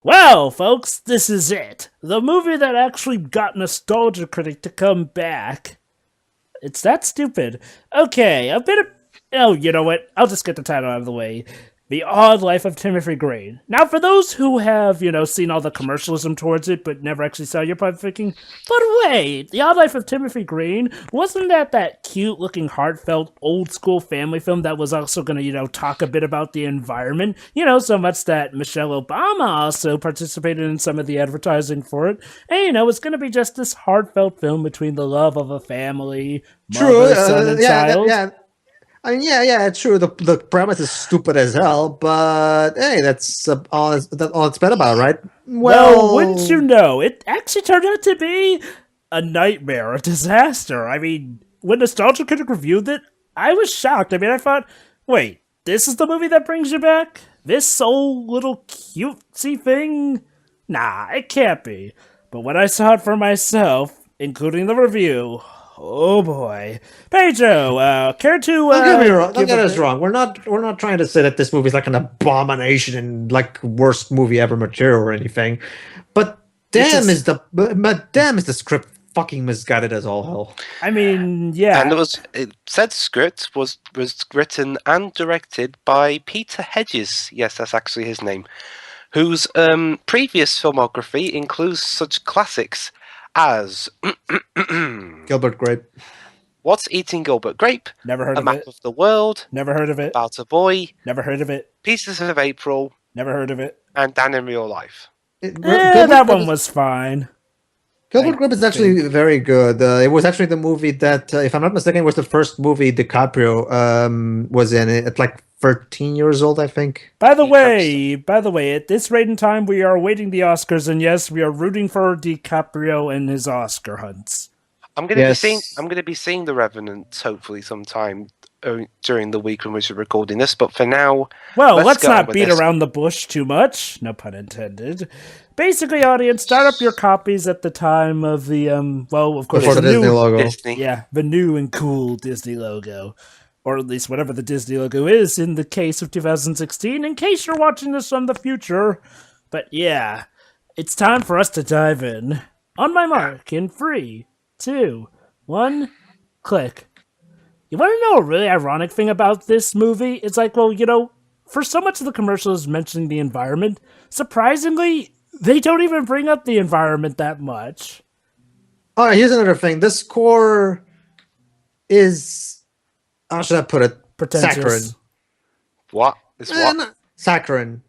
Well, folks, this is it. The movie that actually got Nostalgia Critic to come back. It's that stupid. Okay, a bit of... Oh, you know what? I'll just get the title out of the way. The Odd Life of Timothy Green. Now, for those who have, seen all the commercialism towards it, but never actually saw, you're probably thinking, but wait, The Odd Life of Timothy Green, wasn't that cute-looking, heartfelt, old-school family film that was also going to, talk a bit about the environment? So much that Michelle Obama also participated in some of the advertising for it. And, it's going to be just this heartfelt film between the love of a family, mother, son, and child. I mean, yeah, true. The premise is stupid as hell, but hey, that's all it's been about, right? Well, wouldn't you know, it actually turned out to be a nightmare, a disaster. I mean, when Nostalgia Critic reviewed it, I was shocked. I mean, I thought, wait, this is the movie that brings you back? This old little cutesy thing? Nah, it can't be. But when I saw it for myself, including the review, oh boy, Pedro, care to? Don't get me wrong. Don't get us wrong. We're not trying to say that this movie is like an abomination and like worst movie ever material or anything. But damn, is the script fucking misguided as all hell. I mean, yeah. And said script was written and directed by Peter Hedges. Yes, that's actually his name. Whose previous filmography includes such classics as Gilbert Grape. What's Eating Gilbert Grape? Never heard of it. A Map of the World. Never heard of it. About a Boy. Never heard of it. Pieces of April. Never heard of it. And Dan in Real Life. That one was fine. Gilbert Grape is actually very good. It was actually the movie that, if I'm not mistaken, was the first movie DiCaprio was in. At like 13 years old, I think. By the way, at this rate in time, we are awaiting the Oscars, and yes, we are rooting for DiCaprio and his Oscar hunts. I'm going to be seeing The Revenant hopefully sometime during the week when we're recording this. But for now, well, let's not beat around the bush too much. No pun intended. Basically, audience, start up your copies at the time of the of course, the Disney logo. Disney. Yeah, the new and cool Disney logo. Or at least whatever the Disney logo is in the case of 2016, in case you're watching this from the future. But yeah, it's time for us to dive in. On my mark, in 3, 2, 1, click. You want to know a really ironic thing about this movie? It's like, well, for so much of the commercials mentioning the environment, surprisingly, they don't even bring up the environment that much. All right, here's another thing. This score is... How should I put it? Saccharine. What? It's what? Saccharine.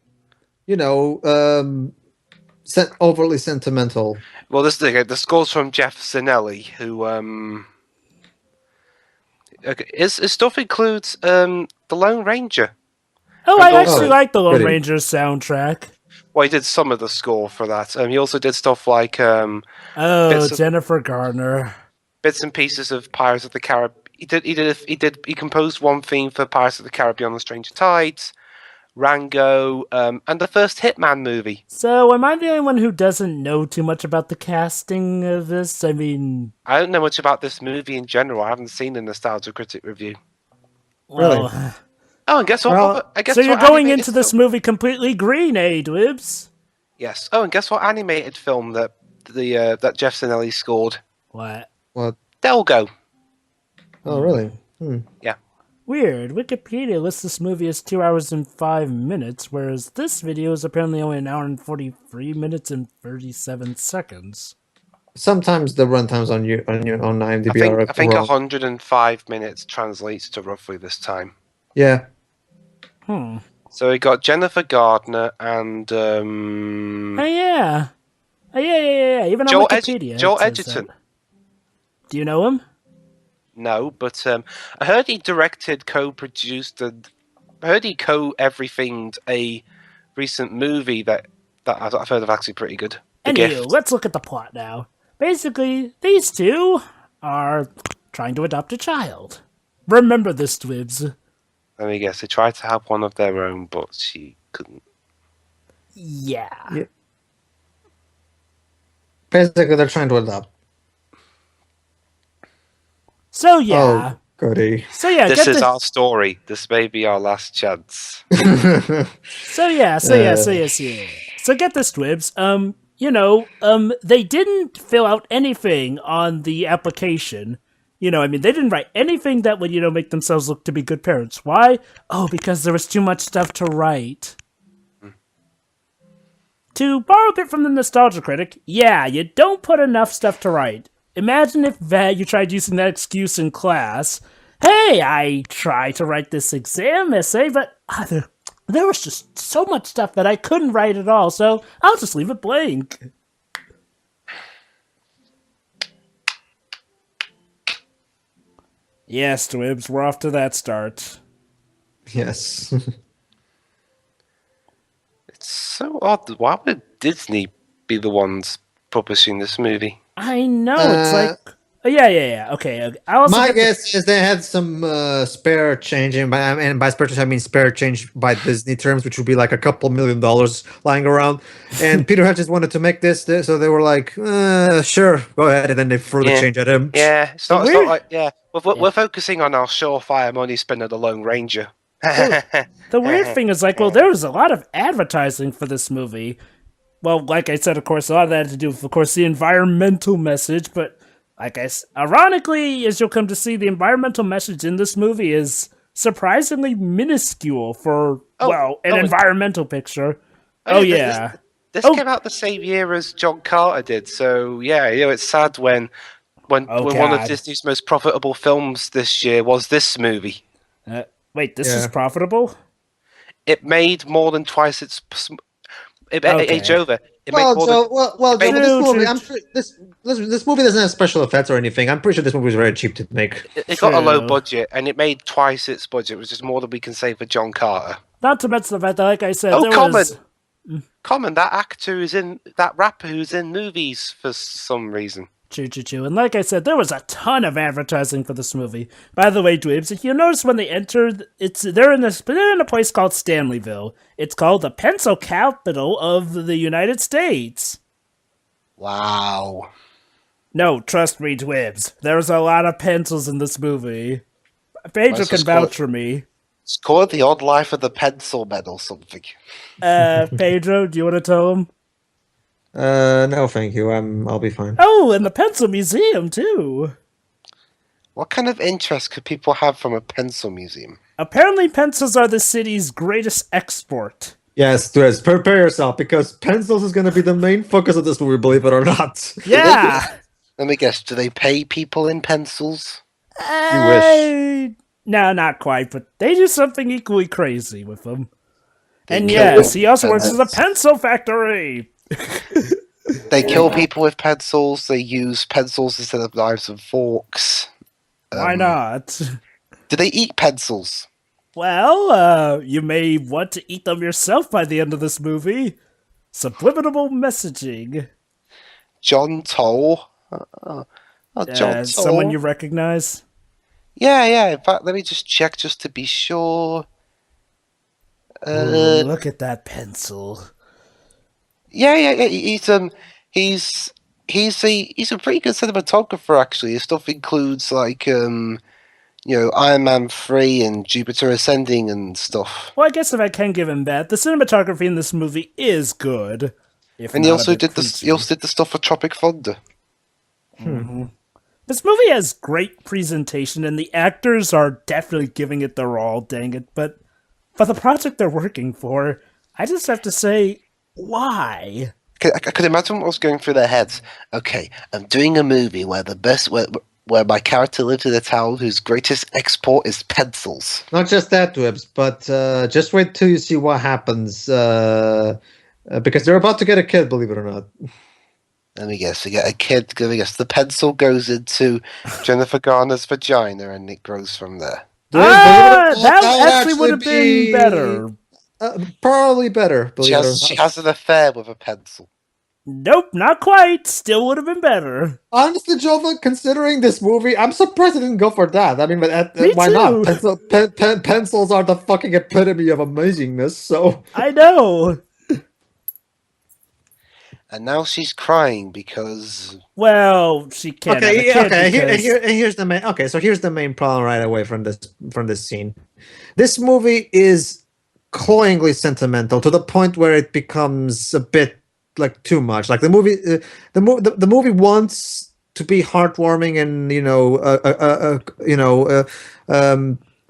Overly sentimental. Well, the score's from Jeff Zanelli, who his stuff includes The Lone Ranger. Oh, I actually like the Lone Ranger soundtrack. Well, he did some of the score for that. He also did stuff like Jennifer Garner, bits and pieces of Pirates of the Caribbean. He composed one theme for Pirates of the Caribbean: The Stranger Tides, Rango, and the first Hitman movie. So, am I the only one who doesn't know too much about the casting of this? I mean... I don't know much about this movie in general. I haven't seen the Nostalgia Critic review. Well, really? Oh, and guess what? Well, so you're going into this movie completely green, eh, Dwibs? Yes. Oh, and guess what animated film that Jeff Zanelli scored? What? Delgo. Oh, really? Yeah. Weird. Wikipedia lists this movie as 2 hours and 5 minutes, whereas this video is apparently only 1 hour and 43 minutes and 37 seconds. Sometimes the runtimes on IMDb I think 105 minutes translates to roughly this time. Yeah. So we got Jennifer Gardner and Oh yeah. Even on Wikipedia. Joel Edgerton. Do you know him? No, but I heard he directed, co-produced, and I heard he co-everythinged a recent movie that I've heard of actually pretty good. Anyway, let's look at the plot now. Basically, these two are trying to adopt a child. Remember this, Dwibs. Let me guess, they tried to have one of their own, but she couldn't. Yeah. Basically, they're trying to adopt. So yeah. Oh, goody. So yeah. This is our story. This may be our last chance. So So get this, Twibs. They didn't fill out anything on the application. They didn't write anything that would, make themselves look to be good parents. Why? Oh, because there was too much stuff to write. To borrow a bit from the nostalgia critic, yeah, you don't put enough stuff to write. Imagine if you tried using that excuse in class. Hey, I tried to write this exam essay, but there was just so much stuff that I couldn't write at all, so I'll just leave it blank. Yes, Twibs, we're off to that start. Yes. It's so odd. Why would Disney be the ones publishing this movie? I know, it's like... Yeah. Okay. My guess is they had some spare change, and by spare change I mean spare change by Disney terms, which would be like a couple $1 million lying around. And Peter Hedges wanted to make this, so they were like, "Sure, go ahead," and then they threw the change at him. Yeah, it's not like we're focusing on our surefire money spinner, the Lone Ranger. The weird thing is, like, there was a lot of advertising for this movie. Well, like I said, of course, a lot of that had to do with, of course, the environmental message, but. Ironically, as you'll come to see, the environmental message in this movie is surprisingly minuscule for, an environmental picture. This came out the same year as John Carter did, so yeah, it's sad when one of Disney's most profitable films this year was this movie. Wait, this is profitable? It made more than twice its... Age over. This movie, I'm sure this movie doesn't have special effects or anything. I'm pretty sure this movie was very cheap to make. It got a low budget, and it made twice its budget, which is more than we can say for John Carter. Not to mention the fact that, like I said, Common, that actor that rapper who's in movies for some reason. True. And like I said, there was a ton of advertising for this movie. By the way, Dweebs, if you notice when they enter, they're in a place called Stanleyville. It's called the pencil capital of the United States. Wow. No, trust me, Dweebs. There's a lot of pencils in this movie. Pedro can vouch for me. It's called The Odd Life of the Pencil Man or something. Pedro, do you want to tell him? No, thank you. I'll be fine. Oh, and the Pencil Museum, too. What kind of interest could people have from a pencil museum? Apparently, pencils are the city's greatest export. Yes, Twist, prepare yourself, because pencils is going to be the main focus of this movie, believe it or not. Yeah! Let me guess, do they pay people in pencils? You wish. No, not quite, but they do something equally crazy with them. And yes, he also works at a pencil factory! They kill people with pencils. They use pencils instead of knives and forks. Why not? Do they eat pencils? Well, you may want to eat them yourself by the end of this movie. Subliminal messaging. John Toll. John Toll. Someone you recognize? Yeah. In fact, let me just check just to be sure. Look at that pencil. Yeah. He's a pretty good cinematographer actually. His stuff includes like Iron Man 3 and Jupiter Ascending and stuff. Well, I guess if I can give him that, the cinematography in this movie is good. And he also did the stuff for Tropic Thunder. Mm-hmm. This movie has great presentation, and the actors are definitely giving it their all. Dang it! But for the project they're working for, I just have to say, why? I could imagine what was going through their heads. Okay, I'm doing a movie where where my character lives in a town whose greatest export is pencils. Not just that, Wibbs, but just wait till you see what happens. Because they're about to get a kid, believe it or not. Let me guess. We get a kid. Let me guess. The pencil goes into Jennifer Garner's vagina, and it grows from there. That actually would have been better. Probably better. She has an affair with a pencil. Nope, not quite. Still would have been better. Honestly, Jova, considering this movie, I'm surprised I didn't go for that. I mean, but why too. not? Pencils are the fucking epitome of amazingness, so... I know. And now she's crying because... Well, she can't. Here's the main. Okay, so here's the main problem right away from this scene. This movie is cloyingly sentimental to the point where it becomes a bit like too much. Like the movie, the movie wants to be heartwarming and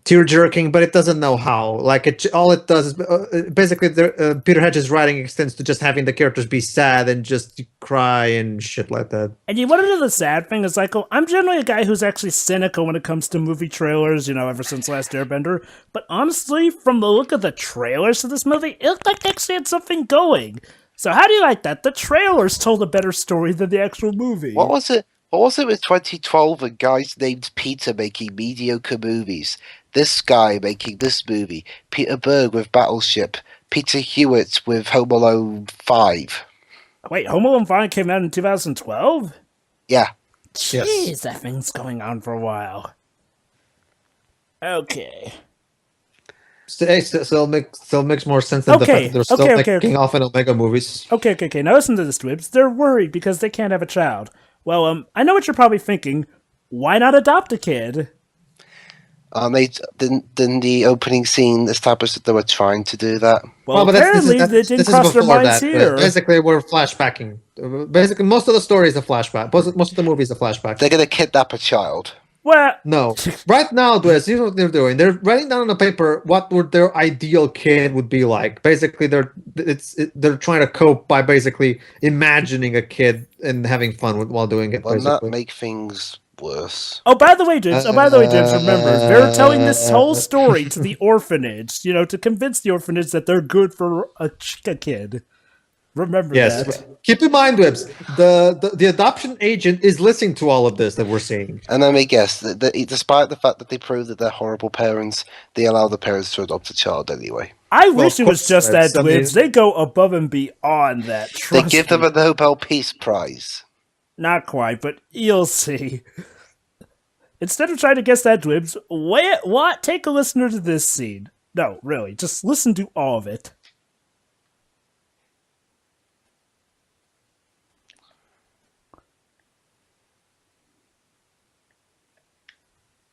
tear jerking, but it doesn't know how. Like all it does is basically Peter Hedges' writing extends to just having the characters be sad and just cry and shit like that. And you want to know the sad thing is, like, I'm generally a guy who's actually cynical when it comes to movie trailers, ever since Last Airbender. But honestly, from the look of the trailers to this movie, it looked like they actually had something going. So how do you like that? The trailers told a better story than the actual movie. What was it? What was it with 2012 and guys named Peter making mediocre movies? This guy making this movie, Peter Berg with Battleship, Peter Hewitt with Home Alone 5. Wait, Home Alone 5 came out in 2012? Yeah. Jeez, that thing's going on for a while. Okay. Still makes more sense than the fact that they're still making off in Omega movies. Okay. Now listen to this, Dwibs. They're worried because they can't have a child. Well, I know what you're probably thinking. Why not adopt a kid? Didn't the opening scene establish that they were trying to do that? Well, but apparently they didn't cross their minds here. Basically, we're flashbacking. Basically, most of the story is a flashback. Most of the movie is a flashback. They're going to kidnap a child. Well, no. Right now, here's what they're doing. They're writing down on the paper what would their ideal kid would be like. Basically, they're trying to cope by basically imagining a kid and having fun while doing it. Wouldn't that make things worse? Oh, by the way, James, remember, they're telling this whole story to the orphanage, to convince the orphanage that they're good for a kid. Remember that. Keep in mind, Wibbs, the adoption agent is listening to all of this that we're seeing. And let me guess, that despite the fact that they prove that they're horrible parents, they allow the parents to adopt a child anyway. I wish it was just that, Wibbs. They go above and beyond that. They give them a Nobel Peace Prize. Not quite, but you'll see. Instead of trying to guess that, Dwibs, what? Take a listener to this scene. No, really, just listen to all of it.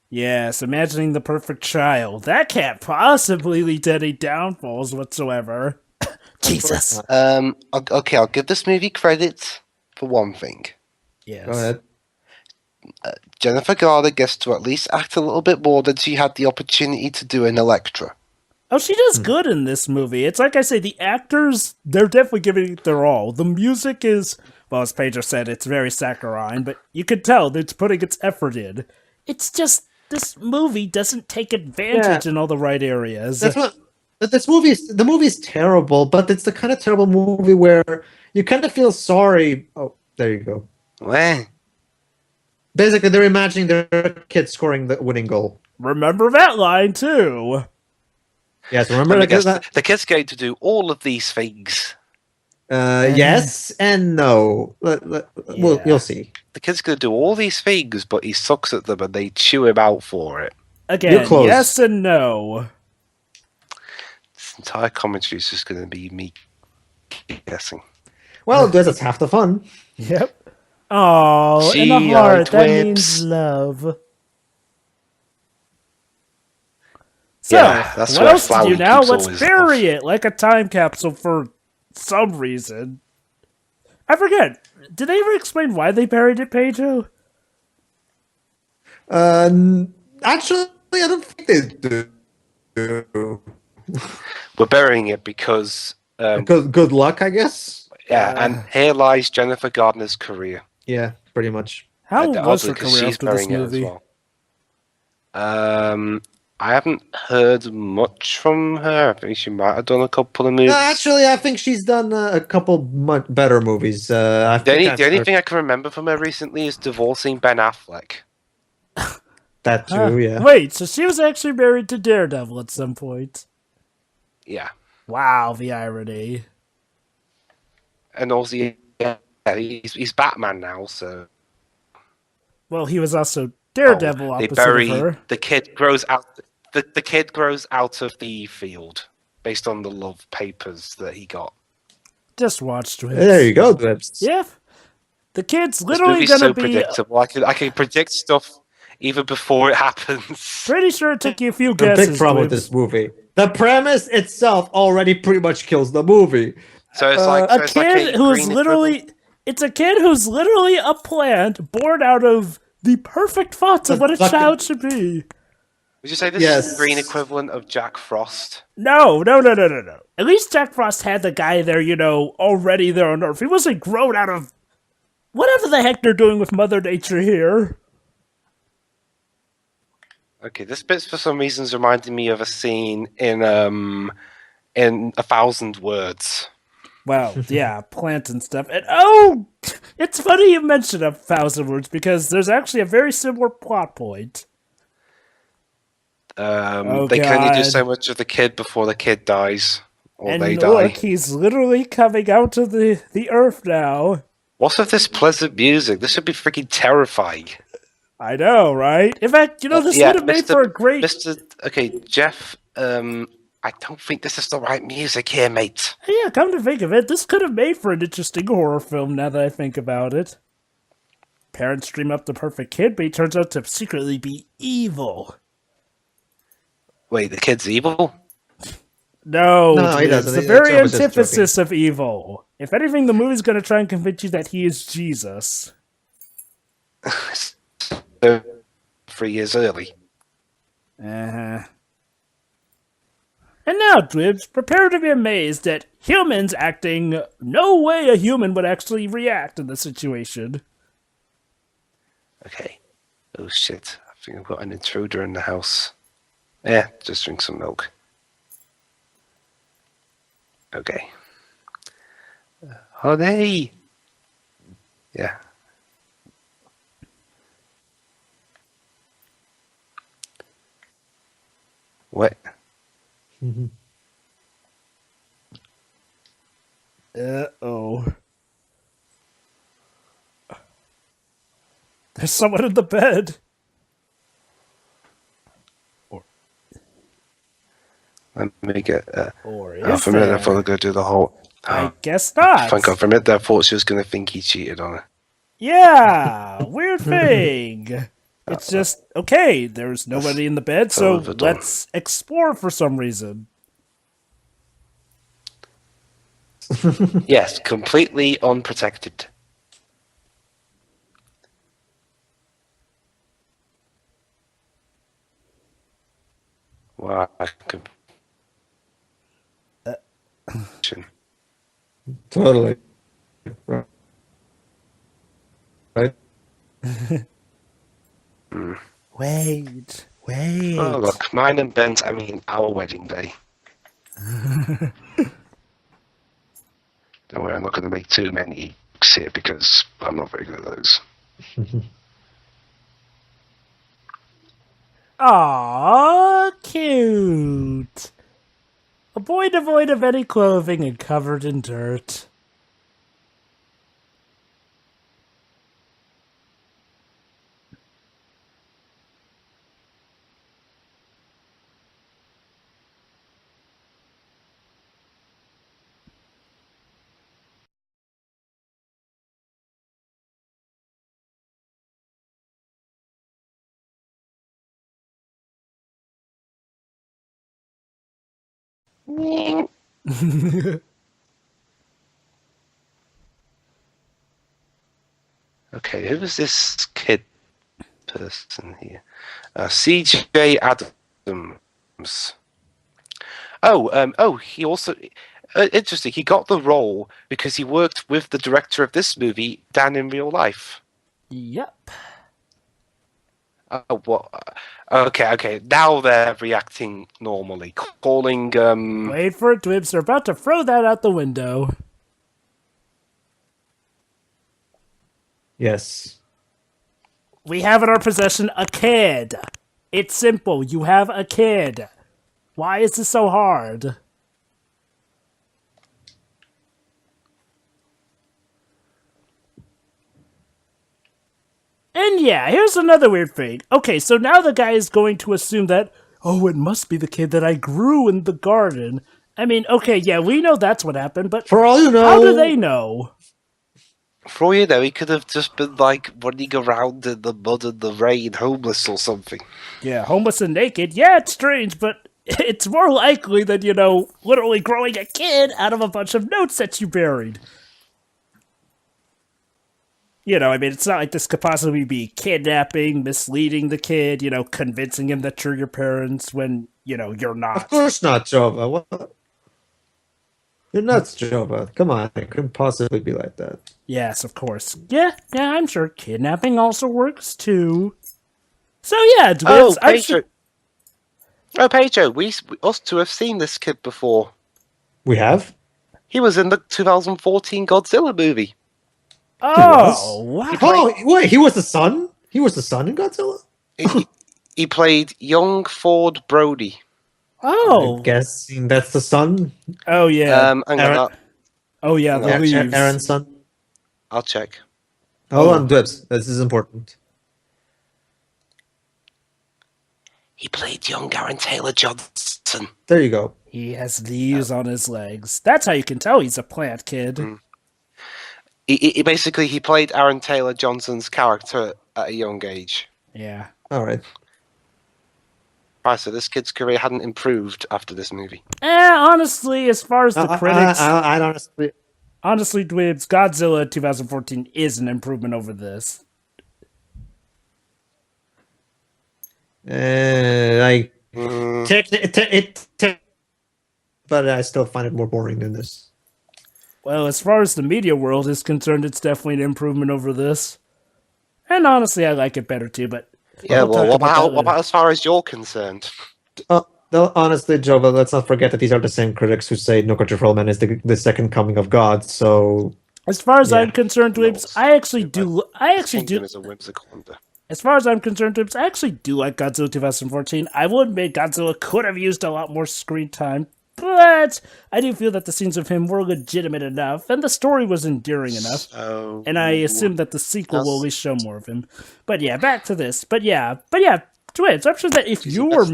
Yes, imagining the perfect child. That can't possibly lead to any downfalls whatsoever. Jesus. Okay, I'll give this movie credit for one thing. Yes. Go ahead. Jennifer Garner gets to at least act a little bit more than she had the opportunity to do in Elektra. Oh, she does good in this movie. It's like I say, the actors, they're definitely giving it their all. The music is, well, as Pedro said, it's very saccharine, but you could tell that it's putting its effort in. It's just, this movie doesn't take advantage in all the right areas. That's what. The movie's terrible, but it's the kind of terrible movie where you kind of feel sorry. Oh, there you go. Where? Basically, they're imagining their kid scoring the winning goal. Remember that line, too. Yes, remember that. The kid's going to do all of these things. Yes and no. You'll see. The kid's going to do all these things, but he sucks at them and they chew him out for it. Again, yes and no. This entire commentary is just going to be me guessing. Well, that's half the fun. Yep. Oh, in the heart, that means love. So, that's what else to do now? Let's bury it like a time capsule for some reason. I forget. Did they ever explain why they buried it, Pedro? Actually, I don't think they do. We're burying it because good luck, I guess. Yeah, and here lies Jennifer Gardner's career. Yeah, pretty much. How was her career after this movie? I haven't heard much from her. I think she might have done a couple of movies. Actually, I think she's done a couple much better movies. The only thing I can remember from her recently is divorcing Ben Affleck. That too, yeah. Wait, so she was actually married to Daredevil at some point? Yeah. Wow, the irony. And also, he's Batman now, so... Well, he was also Daredevil opposite of her. The kid grows out... The kid grows out of the field based on the love papers that he got. Just watch Dwibs. There you go, Dwibs. Yeah. The kid's literally going to be... predictable. I can predict stuff even before it happens. Pretty sure it took you a few guesses. Big problem with this movie. The premise itself already pretty much kills the movie. So it's like A kid who's literally... It's a kid who's literally a plant born out of the perfect thoughts of what a child should be. Would you say this is the green equivalent of Jack Frost? No. At least Jack Frost had the guy there, already there on Earth. He wasn't grown out of whatever the heck they're doing with Mother Nature here. Okay, this bit's for some reasons reminding me of a scene in 1,000 Words. Wow, yeah, plant and stuff. And it's funny you mentioned 1,000 Words because there's actually a very similar plot point. They can only do so much of the kid before the kid dies, or and they die. Look, he's literally coming out of the Earth now. What's with this pleasant music? This should be freaking terrifying. I know, right? In fact, this would have made for a great... Okay, Jeff, I don't think this is the right music here, mate. Yeah, come to think of it, this could have made for an interesting horror film now that I think about it. Parents dream up the perfect kid, but he turns out to secretly be evil. Wait, the kid's evil? No, he it's doesn't. the very antithesis of evil. If anything, the movie's going to try and convince you that he is Jesus. 3 years early. Uh-huh. And now, Dwibs, prepare to be amazed at humans acting no way a human would actually react in this situation. Okay. Oh shit, I think I've got an intruder in the house. Yeah, just drink some milk. Okay. Honey! Yeah. What? Uh-oh. There's someone in the bed. Let me get. Or is for a minute, I there? thought I was going to do the whole. I guess not. Thank God. For a minute, I thought she was going to think he cheated on her. Yeah, weird thing. It's just, okay, there's nobody in the bed, so let's explore for some reason. Yes, completely unprotected. Wow. Totally. Right? Wait. Oh, look, mine and Ben's, our wedding day. Don't worry, I'm not going to make too many here because I'm not very good at those. Aww, cute. A boy devoid of any clothing and covered in dirt. Okay, who is this kid person here? CJ Adams. He also... interesting, he got the role because he worked with the director of this movie, Dan, in real life. Yep. Oh, what? Okay. Now they're reacting normally. Calling, Wait for it, Dwibs. They're about to throw that out the window. Yes. We have in our possession a kid. It's simple. You have a kid. Why is this so hard? And yeah, here's another weird thing. Okay, so now the guy is going to assume that, oh, it must be the kid that I grew in the garden. I mean, okay, yeah, we know that's what happened, but for all you know, how do they know? For all you know, he could have just been like running around in the mud and the rain, homeless or something. Yeah, homeless and naked. Yeah, it's strange, but it's more likely than, literally growing a kid out of a bunch of notes that you buried. It's not like this could possibly be kidnapping, misleading the kid, convincing him that you're your parents when, you're not. Of course not, Jova. What? You're nuts, Jova. Come on, it couldn't possibly be like that. Yes, of course. Yeah, I'm sure kidnapping also works too. So yeah, Oh, Dwiz, Pedro, we us two have seen this kid before. We have? He was in the 2014 Godzilla movie. Oh, wow. Oh, wait, he was the son? He was the son in Godzilla? He played young Ford Brody. Oh. I'm guessing that's the son? Oh, yeah. Hang Aaron- on, Oh, yeah, the leaves. Aaron's son? I'll check. Hold on, Dwibs. This is important. He played young Aaron Taylor Johnson. There you go. He has leaves on his legs. That's how you can tell he's a plant kid. He basically he played Aaron Taylor Johnson's character at a young age. Yeah. All right. Right, so this kid's career hadn't improved after this movie. Honestly, as far as the critics... I honestly... Honestly, Dwebs, Godzilla 2014 is an improvement over this. But I still find it more boring than this. Well, as far as the media world is concerned, it's definitely an improvement over this. And honestly, I like it better too, but... Yeah, well, what that about as far as you're concerned? No, honestly, Joe, but let's not forget that these are the same critics who say No Country for Old Men is the second coming of God, so... As far as Yeah. I'm concerned, Dwebs, I actually do... Is a whimsical wonder. As far as I'm concerned, Dwebs, I actually do like Godzilla 2014. I will admit Godzilla could have used a lot more screen time, but I do feel that the scenes of him were legitimate enough, and the story was endearing enough. And I assume that the sequel will at least show more of him. But yeah, back to this. But yeah, Dwebs, I'm sure that if you were...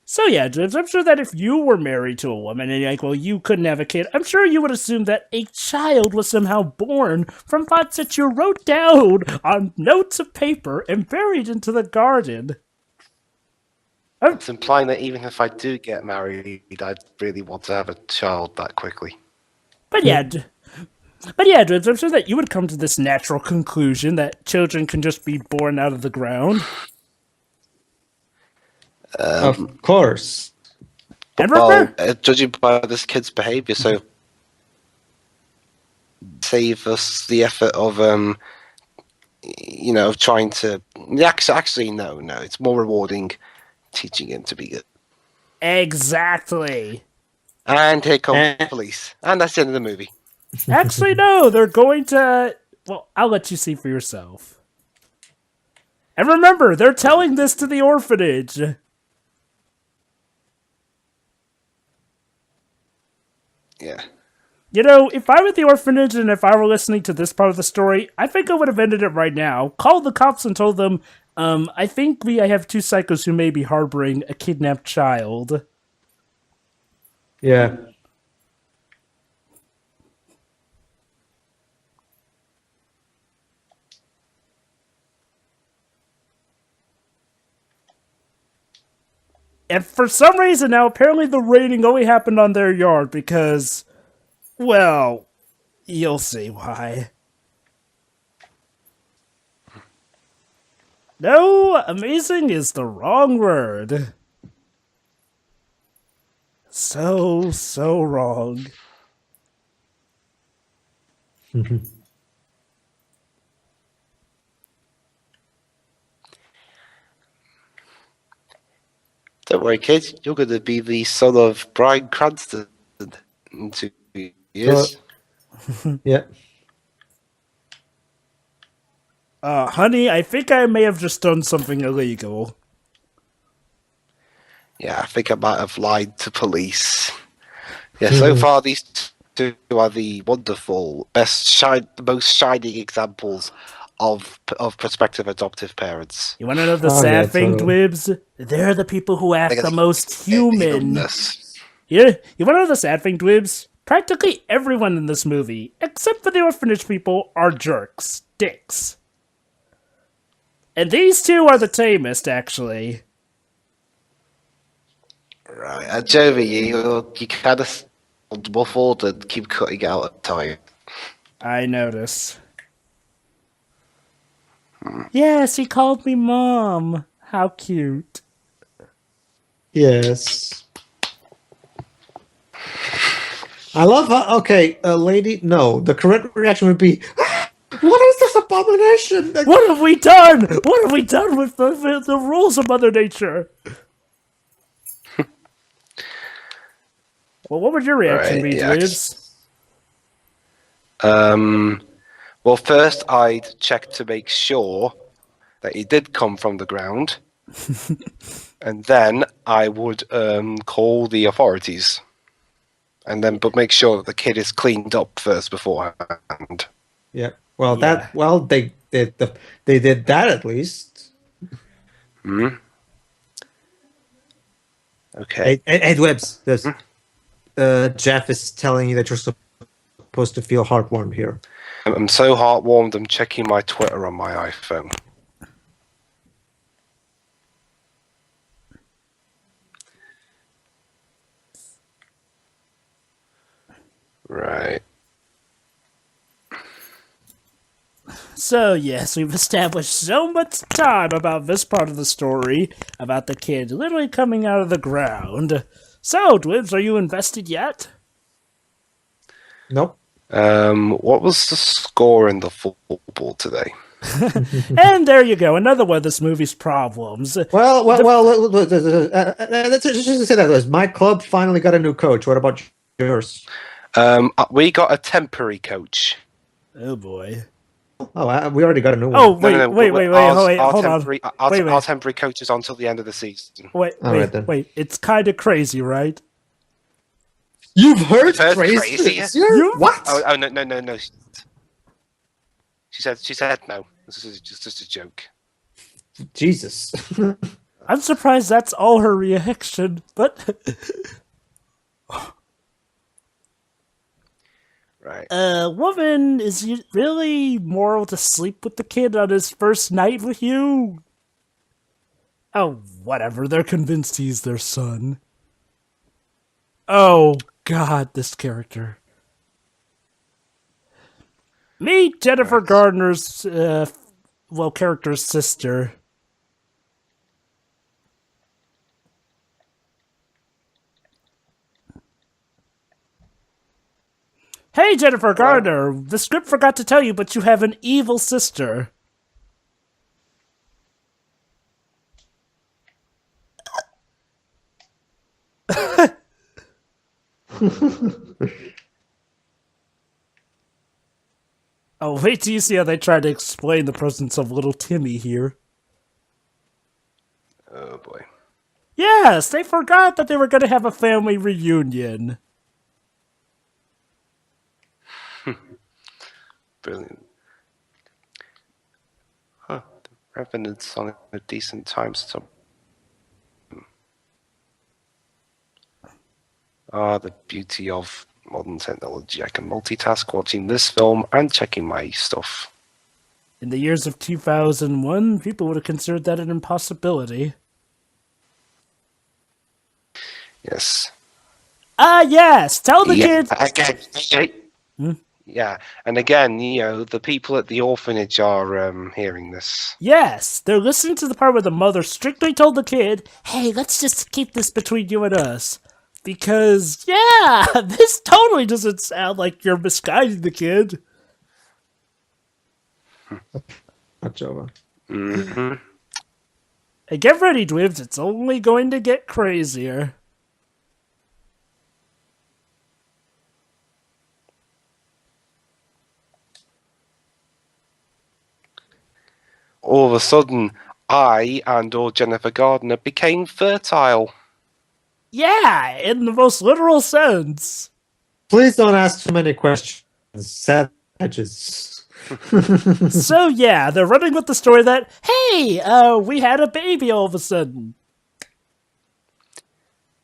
So yeah, Dwebs, I'm sure that if you were married to a woman and you're like, well, you couldn't have a kid, I'm sure you would assume that a child was somehow born from thoughts that you wrote down on notes of paper and buried into the garden. It's implying that even if I do get married, I'd really want to have a child that quickly. But yeah, Dwebs, I'm sure that you would come to this natural conclusion that children can just be born out of the ground. Of course. And Well, remember, judging by this kid's behaviour, so save us the effort of trying to. Actually, no, it's more rewarding teaching him to be good. exactly. And here comes the police, and that's the end of the movie. Actually, no, they're going to... Well, I'll let you see for yourself. And remember, they're telling this to the orphanage. Yeah. If I were at the orphanage and if I were listening to this part of the story, I think I would have ended it right now. Called the cops and told them, I think I have two psychos who may be harboring a kidnapped child. Yeah. And for some reason now, apparently the raiding only happened on their yard because, well, you'll see why. No, amazing is the wrong word. So wrong. Don't worry, kid. You're going to be the son of Bryan Cranston in 2 years. Yeah. Honey, I think I may have just done something illegal. Yeah, I think I might have lied to police. Yeah, so far these two are the wonderful, the most shining examples of prospective adoptive parents. You want to know the Oh, sad yeah, thing, totally. Dwibs? They're the people who act They got the most human. humaness. Yeah, you want to know the sad thing, Dwibs? Practically everyone in this movie, except for the orphanage people, are jerks. Dicks. And these two are the tamest, actually. Right, Jovi, you kind of muffled and keep cutting out at times. I notice. Yes, he called me Mom. How cute. Yes. I love how, okay, lady, no. The correct reaction would be, what is this abomination? What have we done? What have we done with the rules of Mother Nature? Well, what would your reaction Right, be, yeah. Dweebs? Well, first I'd check to make sure that he did come from the ground, and then I would call the authorities, and then but make sure that the kid is cleaned up first beforehand. Yeah. Well, Yeah. they did they did that at least. Hmm. Okay. Hey, Dweebs, this Jeff is telling you that you're supposed to feel heartwarmed here. I'm so heartwarmed. I'm checking my Twitter on my iPhone. Right. So, yes, we've established so much time about this part of the story, about the kid literally coming out of the ground. So, Dweebs, are you invested yet? Nope. What was the score in the football today? And there you go, another one of this movie's problems. Let's just say that was my club finally got a new coach. What about yours? We got a temporary coach. Oh boy. Oh, we already got a new one. Oh, wait, hold on. Our temporary coach is on until the end of the season. Wait. It's kind of crazy, right? You've heard Heard crazy? crazy? What? Oh no. She said no. This is just a joke. Jesus. I'm surprised that's all her reaction, but Right. woman, is it really moral to sleep with the kid on his first night with you? Oh, whatever, they're convinced he's their son. Oh, God, this character. Meet Jennifer Right. Gardner's, character's sister. Hey, Jennifer Gardner, the script forgot to tell you, but you have an evil sister. Oh, wait till you see how they try to explain the presence of little Timmy here. Oh boy. Yes, they forgot that they were going to have a family reunion. Brilliant. Huh. The Revenant's on a decent time stamp. The beauty of modern technology. I can multitask watching this film and checking my stuff. In the years of 2001, people would have considered that an impossibility. Yes. Yes! Tell the kids! Again, yeah, and again, the people at the orphanage are hearing this. Yes, they're listening to the part where the mother strictly told the kid, hey, let's just keep this between you and us. Because, yeah, this totally doesn't sound like you're misguiding the kid. Not over. Mm-hmm. Hey, get ready, Dweebs, it's only going to get crazier. All of a sudden, I and or Jennifer Gardner became fertile. Yeah, in the most literal sense. Please don't ask too many questions. Savages. So yeah, they're running with the story that, hey, we had a baby all of a sudden.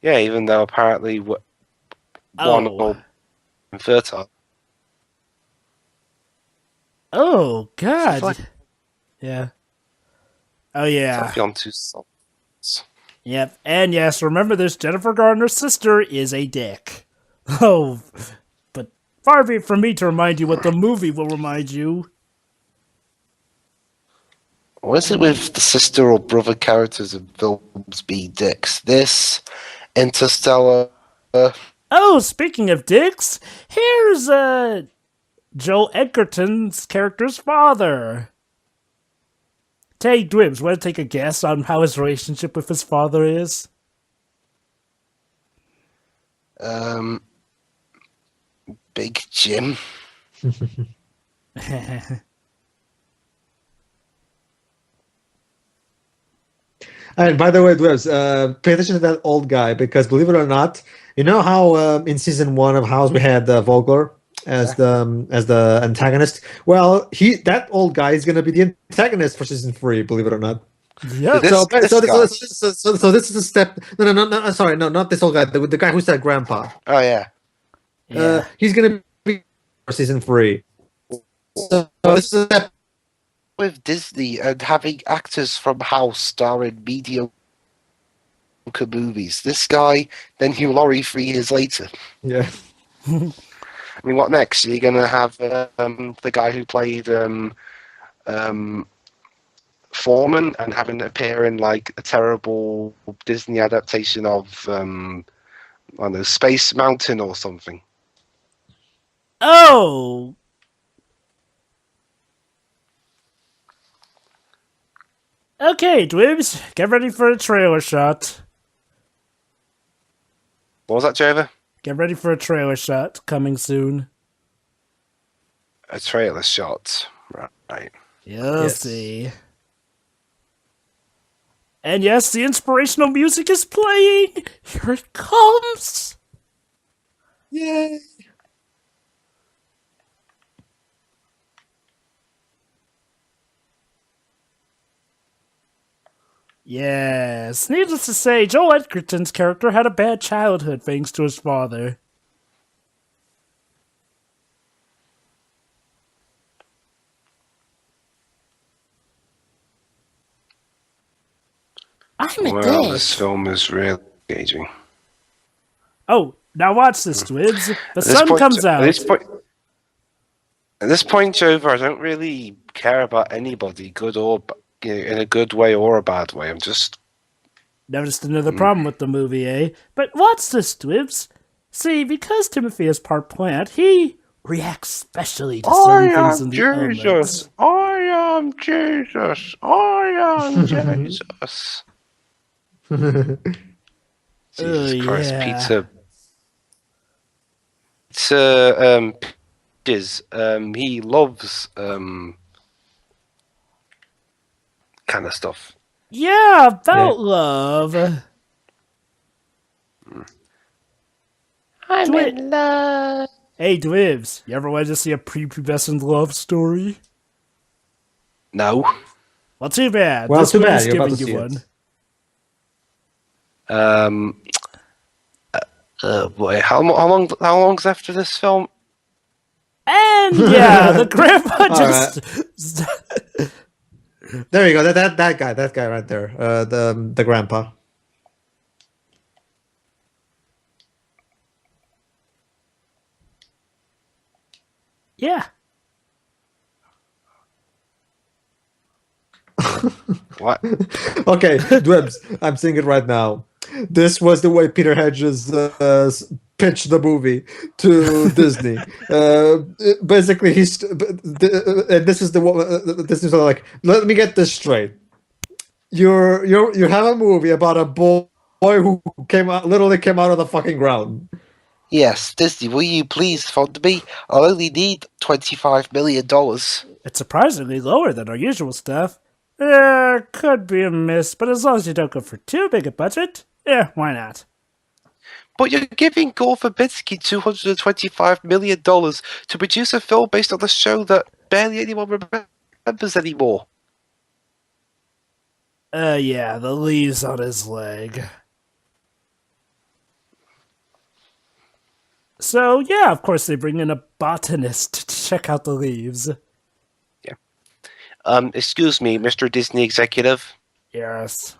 Yeah, even though apparently one or fertile. Oh, God. Like, Yeah. Oh, yeah. on two songs. Yep, and yes, remember this, Jennifer Garner's sister is a dick. Oh, but far be it from me to remind you what the movie will remind you. What is it with the sister or brother characters in films being dicks? This, Interstellar. Oh, speaking of dicks, here's, Joel Edgerton's character's father. Tay Dwibs, want to take a guess on how his relationship with his father is? Big Jim. And by the way, Dwebs, pay attention to that old guy because believe it or not, you know how in season 1 of House we had Vogler as the antagonist. Well, that old guy is going to be the antagonist for season 3. Believe it or not. Yep. This guy. So this is a step. No. Sorry, no, not this old guy. The guy who's that grandpa. Oh yeah. Yeah. He's going to be for season 3. So this is a step. With Disney and having actors from House star in mediocre movies. This guy, then Hugh Laurie 3 years later. Yeah. I mean, what next? You're going to have the guy who played Foreman and having to appear in like a terrible Disney adaptation of I don't know, Space Mountain or something. Oh! Okay, Dwibs, get ready for a trailer shot. What was that, Java? Get ready for a trailer shot coming soon. A trailer shot. Right. You'll Yes. see. And yes, the inspirational music is playing! Here it comes! Yay! Yes, needless to say, Joel Edgerton's character had a bad childhood thanks to his father. I'm a Well, dick. this film is really engaging. Oh, now watch this, Dwibs. The At this sun point- comes out. At this point, Jova, I don't really care about anybody, good or in a good way or a bad way. I'm just Noticed another problem with the movie, eh? But watch this, Dwibs. See, because Timothy is part plant, he reacts specially to certain things in the elements. I am Jesus. I am Jesus. Jesus Christ, yeah. Peter. He loves kind of stuff. Yeah, about love. I'm in love. Hey, Dwibs, you ever wanted to see a prepubescent love story? No. Well, too bad. Well, This too bad. movie's You're about giving to see you it. one. Boy, how long's after this film? And yeah, the grandpa just. There you go. That guy right there. The grandpa. Yeah. What? Okay, Dwebs, I'm seeing it right now. This was the way Peter Hedges pitched the movie to Disney. Basically, this is this is like, let me get this straight. You have a movie about a boy who literally came out of the fucking ground. Yes, Disney, will you please fund me? I'll only need $25 million. It's surprisingly lower than our usual stuff. Could be a miss, but as long as you don't go for too big a budget, yeah, why not? But you're giving Gore Verbinski $225 million to produce a film based on a show that barely anyone remembers anymore. Yeah, the leaves on his leg. So, yeah, of course they bring in a botanist to check out the leaves. Excuse me, Mr. Disney executive. Yes.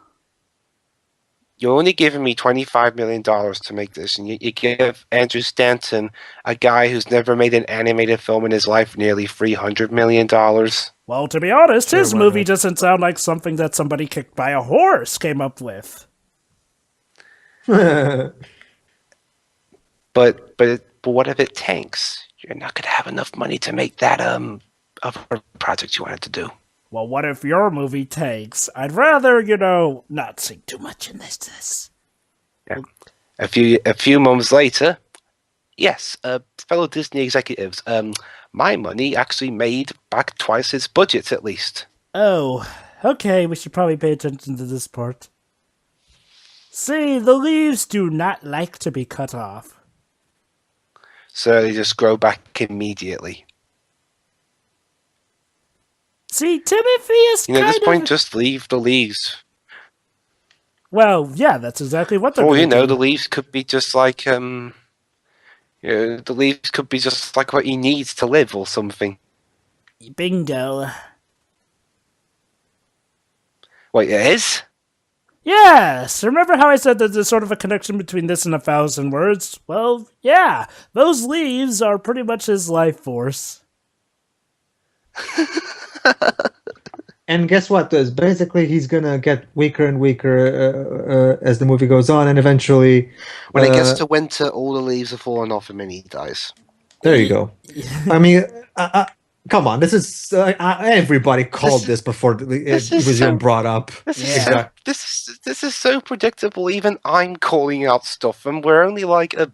you're only giving me $25 million to make this, and you give Andrew Stanton, a guy who's never made an animated film in his life, nearly $300 million. Well, to be honest, Sure, his why movie not? doesn't sound like something that somebody kicked by a horse came up with. But what if it tanks? You're not gonna have enough money to make that other project you wanted to do. Well, what if your movie tanks? I'd rather, not sink too much in this. Yeah. A few months later, yes, fellow Disney executives, my money actually made back twice its budget at least. Oh, okay, we should probably pay attention to this part. See, the leaves do not like to be cut off. So they just grow back immediately. See, Timothy is At this point, of... just leave the leaves. Well, yeah, that's exactly what they're Or going to do. the leaves could be just like the leaves could be just like what he needs to live or something. Bingo. Wait, it is? Yes! Remember how I said that there's sort of a connection between this and 1,000 words? Well, yeah, those leaves are pretty much his life force. And guess what? Basically, he's gonna get weaker and weaker as the movie goes on, and eventually, When it gets to winter, all the leaves are falling off him and he dies. there you go. I mean, come on, this is everybody called this before it this was is even so- brought up. This is Yeah. this is so predictable. Even I'm calling out stuff, and we're only like a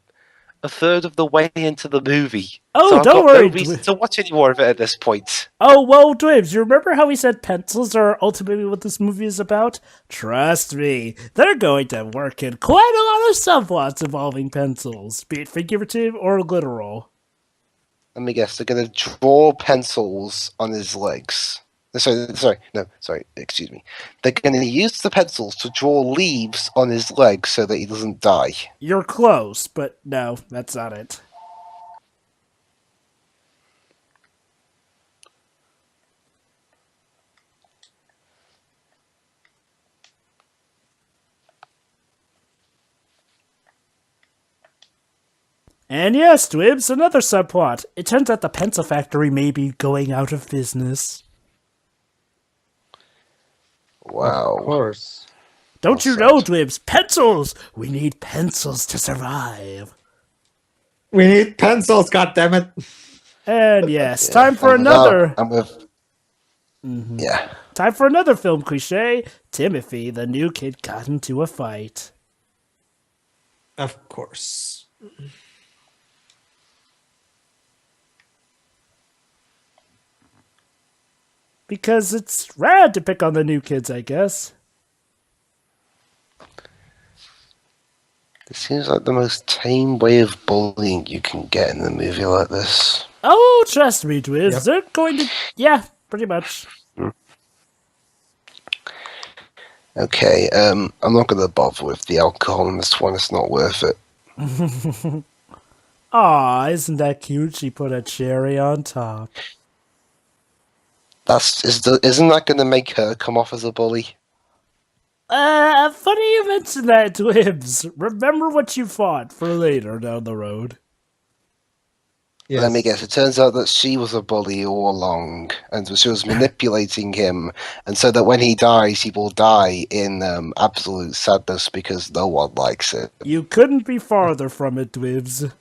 third of the way into the movie. Oh, so I've don't got worry, no reason to watch any more of it at this point. Oh, well, Dwebs, you remember how we said pencils are ultimately what this movie is about? Trust me, they're going to work in quite a lot of subplots involving pencils, be it figurative or literal. Let me guess. They're going to draw pencils on his legs. Sorry, excuse me. They're going to use the pencils to draw leaves on his legs so that he doesn't die. You're close, but no, that's not it. And yes, Dwibs, another subplot. It turns out the pencil factory may be going out of business. Wow. Of course. Don't you Well know, said. Dwibs? Pencils! We need pencils to survive. We need pencils, goddammit! And yes, time for And without- another. and with- Yeah. Time for another film cliche. Timothy, the new kid, got into a fight. Of course. Because it's rad to pick on the new kids, I guess. This seems like the most tame way of bullying you can get in a movie like this. Oh, trust me, Dwibs. Yep. They're going to... Yeah, pretty much. Okay, I'm not going to bother with the alcohol in this one. It's not worth it. Aw, isn't that cute? She put a cherry on top. Isn't that going to make her come off as a bully? Funny you mention that, Dwibs. Remember what you fought for later down the road. Yes. Let me guess. It turns out that she was a bully all along, and she was manipulating him, and so that when he dies, he will die in absolute sadness because no one likes it. You couldn't be farther from it, Dwibs.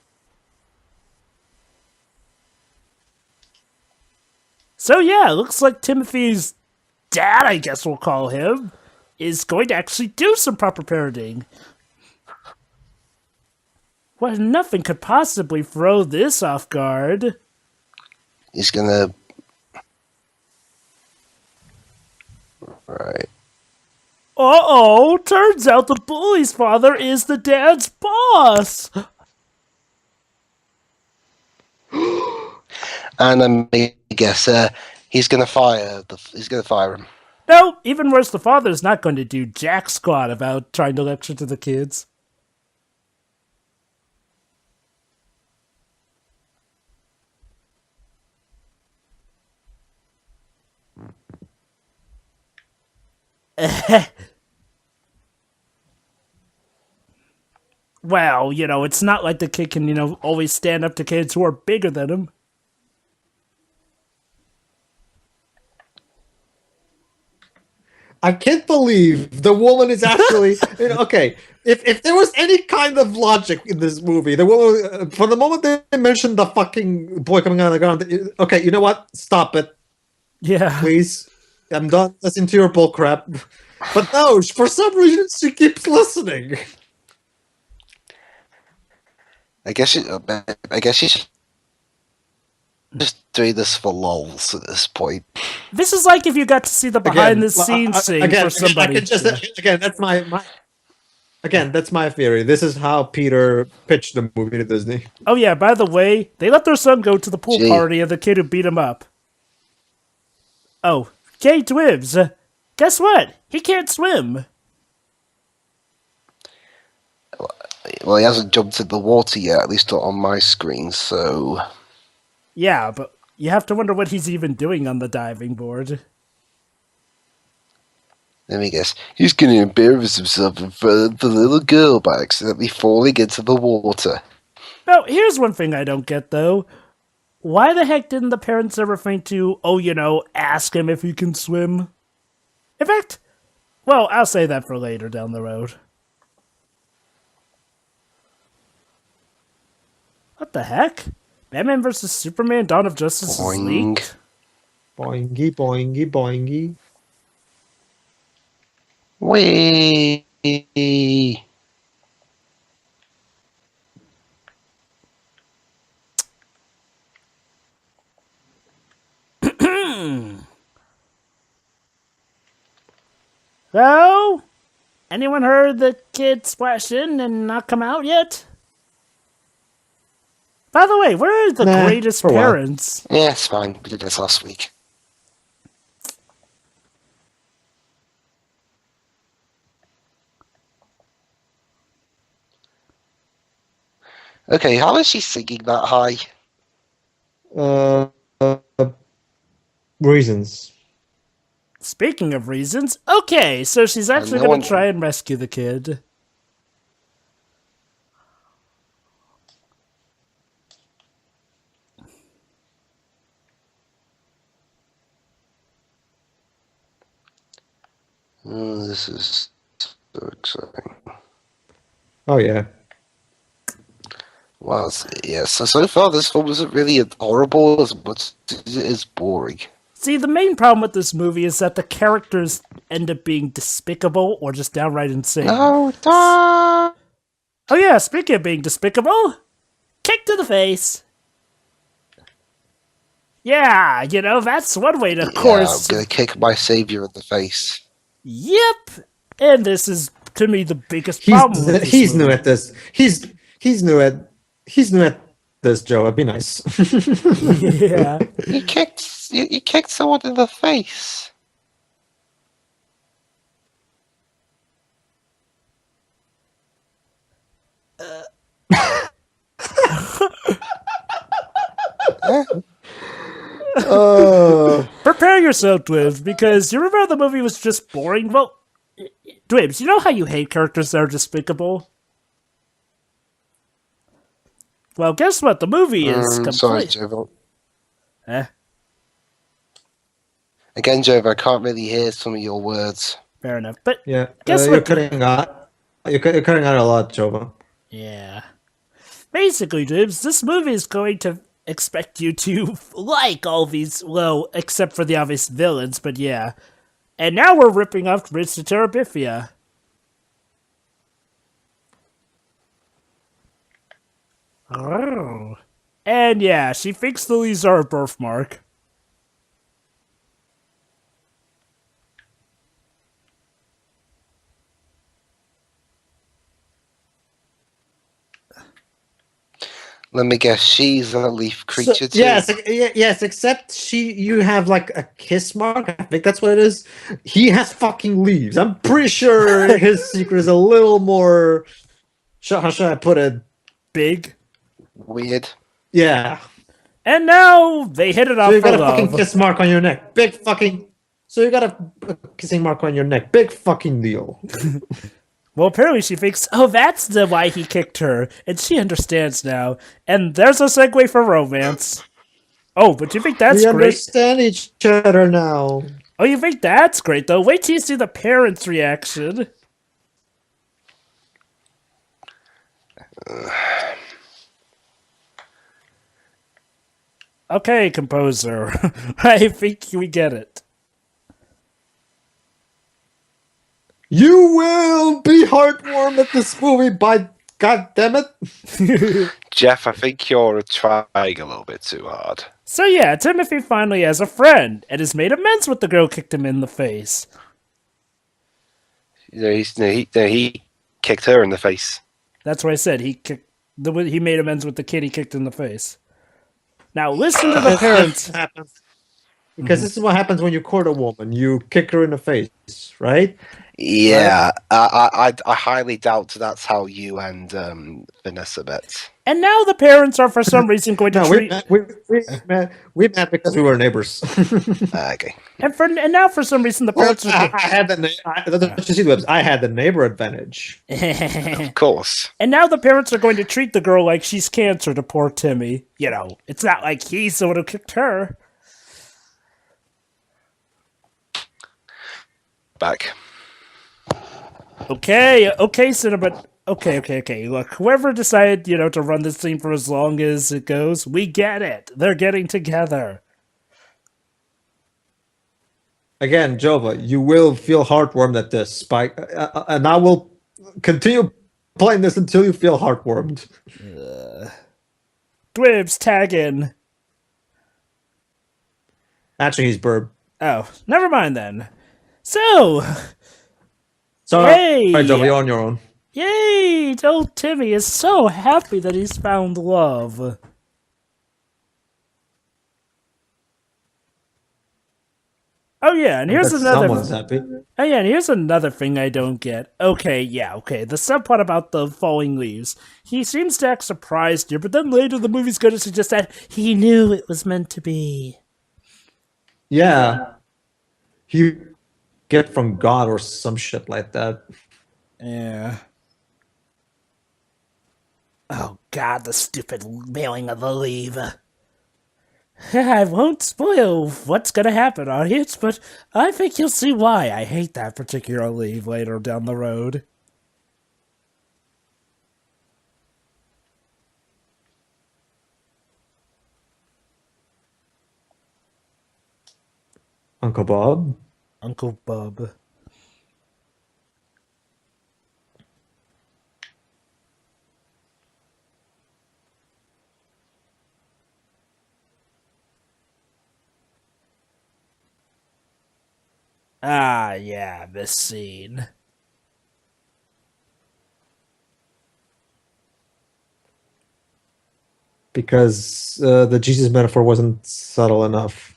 So yeah, looks like Timothy's dad, I guess we'll call him, is going to actually do some proper parenting. Well, nothing could possibly throw this off guard. He's gonna. Right. Uh-oh, turns out the bully's father is the dad's boss. And let me guess. He's gonna fire. He's gonna fire him. No, even worse, the father's not going to do jack squat about trying to lecture to the kids. Well, it's not like the kid can, always stand up to kids who are bigger than him. I can't believe the woman is actually okay. If there was any kind of logic in this movie, the woman from the moment they mentioned the fucking boy coming out of the ground, okay, you know what? Stop it, Yeah. please. I'm done listening to your bullcrap. But no, for some reason she keeps listening. I guess she's just doing this for lols at this point. This is like if you got to see the behind-the-scenes scene for somebody. Again, that's my again, that's my theory. This is how Peter pitched the movie to Disney. Oh yeah, by the way, they let their son go to the pool Gee. party of the kid who beat him up. Oh, Kate Wibbs. Guess what? He can't swim. Well, he hasn't jumped in the water yet, at least not on my screen, so... Yeah, but you have to wonder what he's even doing on the diving board. Let me guess. He's going to embarrass himself in front of the little girl by accidentally falling into the water. Now, here's one thing I don't get, though. Why the heck didn't the parents ever think to, ask him if he can swim? In fact, well, I'll say that for later down the road. What the heck? Batman vs. Superman Dawn of Justice is Boing. leaked? Boingy, boingy, boingy. Whee! So, anyone heard the kid splash in and not come out yet? By the way, where are the Nah, greatest for a while. parents? Yeah, it's fine. We did this last week. Okay, how is she singing that high? Reasons. Speaking of reasons, okay, so she's actually no going one- to try and rescue the kid. Oh, this is so exciting. Oh yeah. Wow, so far this film isn't really horrible as much as it is boring. See, the main problem with this movie is that the characters end up being despicable or just downright insane. No, don't! Oh yeah, speaking of being despicable, kick to the face. Yeah, that's one way to Yeah, course. I'm gonna kick my savior in the face. Yep, and this is to me the biggest problem. With this He's new movie. at this. He's new at this, Joe. It'd be nice. Yeah. You kicked someone in the face. Prepare yourself, Dwibs, because you remember the movie was just boring? Well, Dwibs, you know how you hate characters that are despicable? Well, guess what? The movie is complete. Sorry, Jovo. Eh, Again, Jovo, I can't really hear some of your words. fair enough. But, Yeah, Guess you're what? cutting out. You're cutting out a lot, Jova. yeah. Basically, Dwibs, this movie is going to expect you to like all these, well, except for the obvious villains, but yeah. And now we're ripping off Bridge to Terabithia. Oh. And yeah, she thinks the leaves are a birthmark. Let me guess, she's a leaf creature too. Yes, except you have like a kiss mark. I think that's what it is. He has fucking leaves. I'm pretty sure his secret is a little more. How should I put it? Big. Weird. Yeah. And now they hit it off So you for got a love. fucking kiss mark on your neck. Big fucking. So you got a kissing mark on your neck. Big fucking deal. Well, apparently she thinks, oh, that's the why he kicked her, and she understands now. And there's a segue for romance. Oh, but you think that's We great? understand each other now. Oh, you think that's great, though? Wait till you see the parents' reaction. Okay, composer. I think we get it. You will be heartwarmed at this movie, by God damn it. Jeff, I think you're trying a little bit too hard. So yeah, Timothy finally has a friend, and has made amends with the girl who kicked him in the face. He kicked her in the face. That's what I said. He made amends with the kid he kicked in the face. Now listen to the parents. Because this is what happens when you court a woman. You kick her in the face, right? Yeah, I highly doubt that's how you and Vanessa met. And now the parents are for some reason going to No, treat. we met because we were neighbors. Okay. And now for some reason the parents I had the don't you see the webs? I had the neighbor advantage. Of course. And now the parents are going to treat the girl like she's cancer to poor Timmy. You know, it's not like he's the one who kicked her. Back. Okay, Cinnamon. Okay. Look, whoever decided, to run this scene for as long as it goes, we get it. They're getting together. Again, Jova, you will feel heartwarmed at this, Spike, and I will continue playing this until you feel heartwarmed. Dwibs, tag in. Actually, he's Burb. Oh, never mind then. So, Sorry, Hey! Jova, you're on your own. yay! Old Timmy is so happy that he's found love. Oh yeah, and here's Someone's another. happy. Oh yeah, and here's another thing I don't get. Okay. The subplot about the falling leaves. He seems to act surprised here, but then later the movie's going to suggest that he knew it was meant to be. Yeah. He get from God or some shit like that. Yeah. Oh God, the stupid mailing of the leave. I won't spoil what's gonna happen on it, but I think you'll see why I hate that particular leave later down the road. Uncle Bob. Uncle Bub. Ah, yeah, this scene. Because the Jesus metaphor wasn't subtle enough.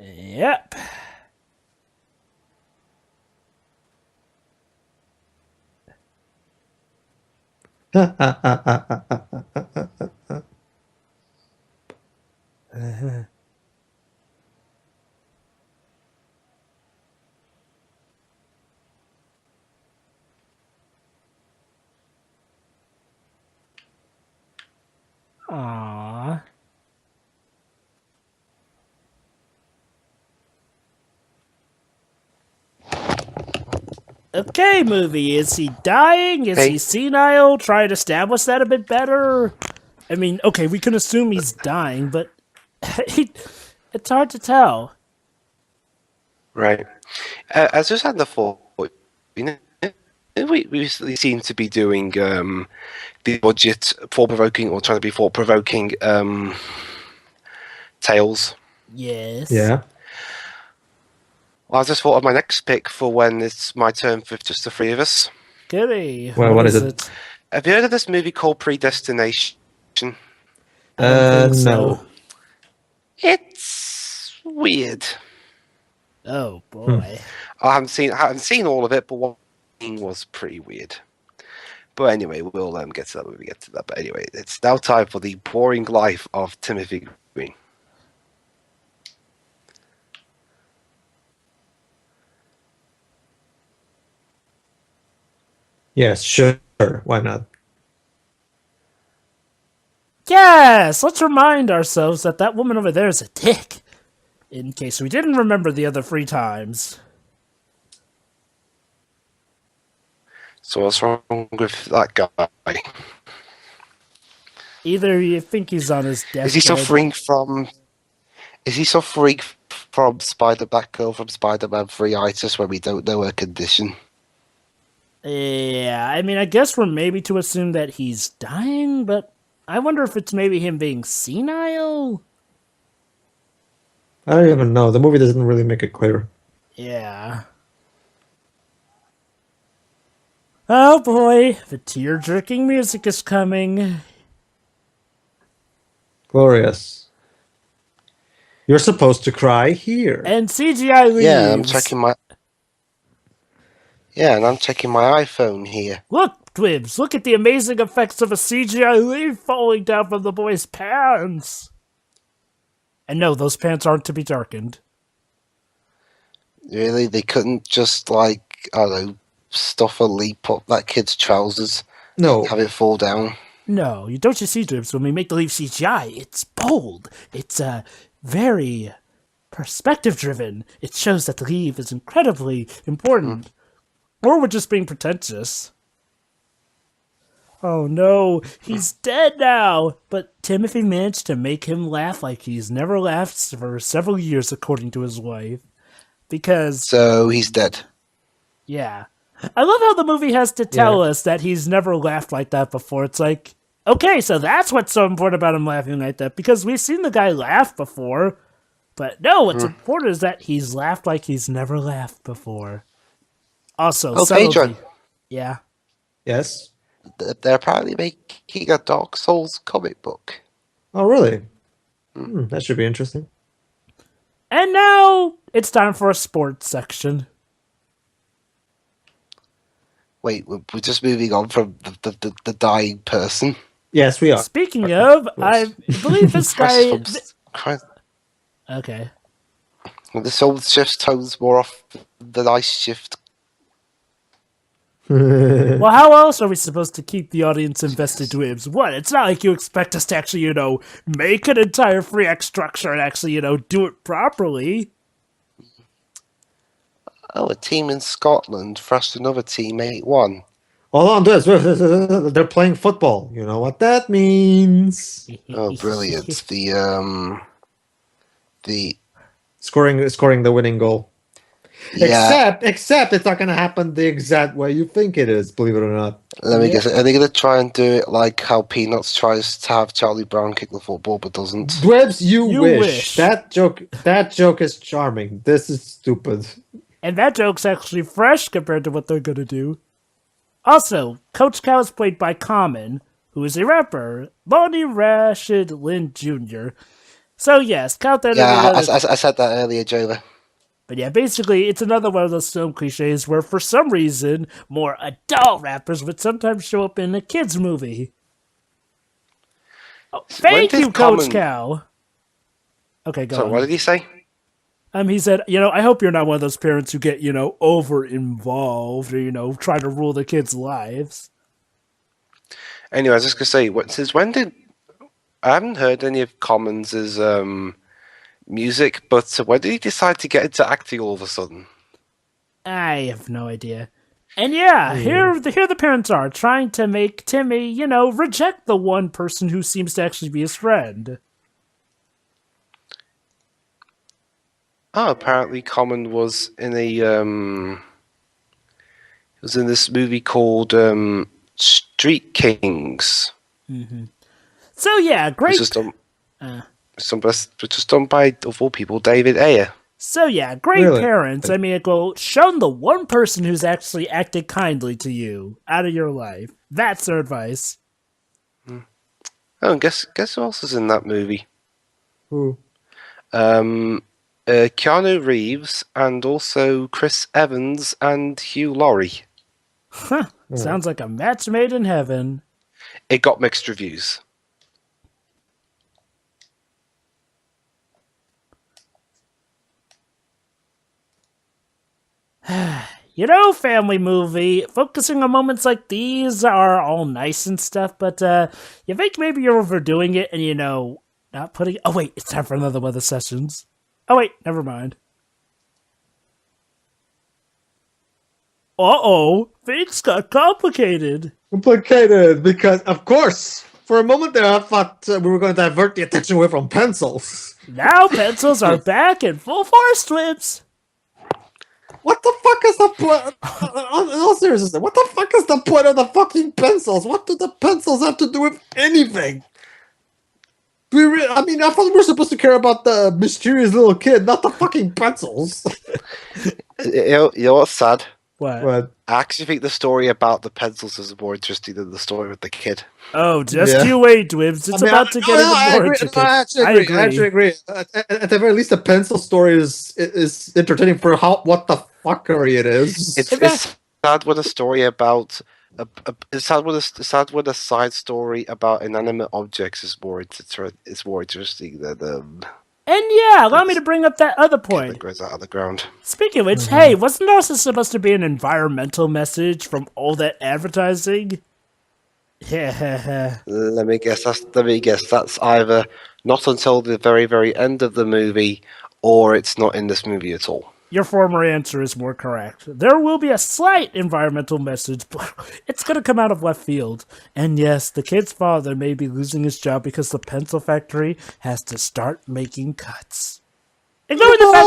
Yep. Aww. Okay, movie. Is he dying? Is he senile? Try to establish that a bit better. I mean, okay, we can assume he's dying, but it's hard to tell. Right. As just had the thought, we recently seem to be doing the budget thought-provoking or trying to be thought-provoking tales. Yes. Yeah. Well, I just thought of my next pick for when it's my turn with just the three of us. Goody. Well, what is it? Have you heard of this movie called Predestination? I don't think No. so. It's weird. Oh boy. I haven't seen all of it, but one thing was pretty weird. But anyway, we'll get to that when we get to that. But anyway, it's now time for the boring life of Timothy Green. Yes, sure. Why not? Yes, let's remind ourselves that that woman over there is a dick. In case we didn't remember the other 3 times. So what's wrong with that guy? Either you think he's on his Is he deathbed. suffering from? Is he suffering from Black Girl from Spider-Man 3-itis, where we don't know her condition? Yeah, I mean, I guess we're maybe to assume that he's dying, but I wonder if it's maybe him being senile? I don't even know. The movie doesn't really make it clear. Yeah. Oh boy, the tear-jerking music is coming. Glorious. You're supposed to cry here. And CGI leaves. Yeah, I'm checking my. Yeah, and I'm checking my iPhone here. Look, Twibs, look at the amazing effects of a CGI leaf falling down from the boy's pants. And no, those pants aren't to be darkened. Really, they couldn't just I don't know, stuff a leap up that kid's trousers, No. have it fall down. No, don't you see, Twibs, when we make the leaf CGI, it's bold. It's very perspective-driven. It shows that the leaf is incredibly important. Or we're just being pretentious. Oh no, he's dead now! But Timothy managed to make him laugh like he's never laughed for several years, according to his wife. Because, So he's dead. yeah. I love how the movie has to tell us that he's never laughed like that before. It's like, okay, so that's what's so important about him laughing like that, because we've seen the guy laugh before. But no, what's important is that he's laughed like he's never laughed before. Also, Oh, subtlety. Pedro. Yeah. Yes? They're apparently making a Dark Souls comic book. Oh, really? That should be interesting. And now it's time for a sports section. Wait, we're just moving on from the dying person. Yes, we are. Speaking of, I believe this guy. Christ, Okay. this whole shifts tones more off the nice shift. Well, how else are we supposed to keep the audience invested, Dwibs? What? It's not like you expect us to actually, make an entire free act structure and actually, do it properly. Oh, a team in Scotland thrashed another team 8-1. Hold on, they're playing football. You know what that means. Oh, brilliant! The Scoring the winning goal. yeah. Except it's not going to happen the exact way you think it is, believe it or not. Let me guess. Are they going to try and do it like how Peanuts tries to have Charlie Brown kick the football but doesn't? Dwebs, you wish. wish. That joke is charming. This is stupid. And that joke's actually fresh compared to what they're gonna do. Also, Coach Cow is played by Common, who is a rapper, Lonnie Rashid Lynn Jr. So yes, count that. Yeah, I said that earlier, Jova. But yeah, basically, it's another one of those film cliches where, for some reason, more adult rappers would sometimes show up in a kids' movie. Oh, thank you, Coach Cow. Okay, go on. So what did he say? He said, I hope you're not one of those parents who get, over-involved or, try to rule the kids' lives. Anyway, I was just going to say, since when did... I haven't heard any of Common's music, but when did he decide to get into acting all of a sudden? I have no idea. And yeah, here the parents are, trying to make Timmy, reject the one person who seems to actually be his friend. Oh, apparently Common was in this movie called Street Kings. Mm-hmm. So yeah, great. Which was done by, of all people, David Ayer. So yeah, great parents. I mean, shun the one person who's actually acted kindly to you out of your life. That's their advice. Oh, and guess who else is in that movie? Who? Keanu Reeves and also Chris Evans and Hugh Laurie. Huh. Sounds like a match made in heaven. It got mixed reviews. You know, family movie, focusing on moments like these are all nice and stuff, but you think maybe you're overdoing it and, not putting... Oh, wait, it's time for another one of the sessions. Oh, wait, never mind. Uh-oh, things got complicated. Complicated, because, of course, for a moment there I thought we were going to divert the attention away from pencils. Now pencils are back in full force, Twibs. What the fuck is the point? In all seriousness, what the fuck is the point of the fucking pencils? What do the pencils have to do with anything? I thought we were supposed to care about the mysterious little kid, not the fucking pencils. You know what's sad? What? I actually think the story about the pencils is more interesting than the story with the kid. Oh, just you wait, Dwibs. It's about to get even more interesting. I actually agree. At the very least, the pencil story is entertaining for what the fuckery it is. It's sad with a story about it's sad with a side story about inanimate objects is more interesting than And yeah, allow me to bring up that other point. that grows out of the ground. Speaking of which, hey, wasn't there also supposed to be an environmental message from all that advertising? Let me guess. That's either not until the very, very end of the movie, or it's not in this movie at all. Your former answer is more correct. There will be a slight environmental message, but it's going to come out of left field. And yes, the kid's father may be losing his job because the pencil factory has to start making cuts. Ignoring the fact...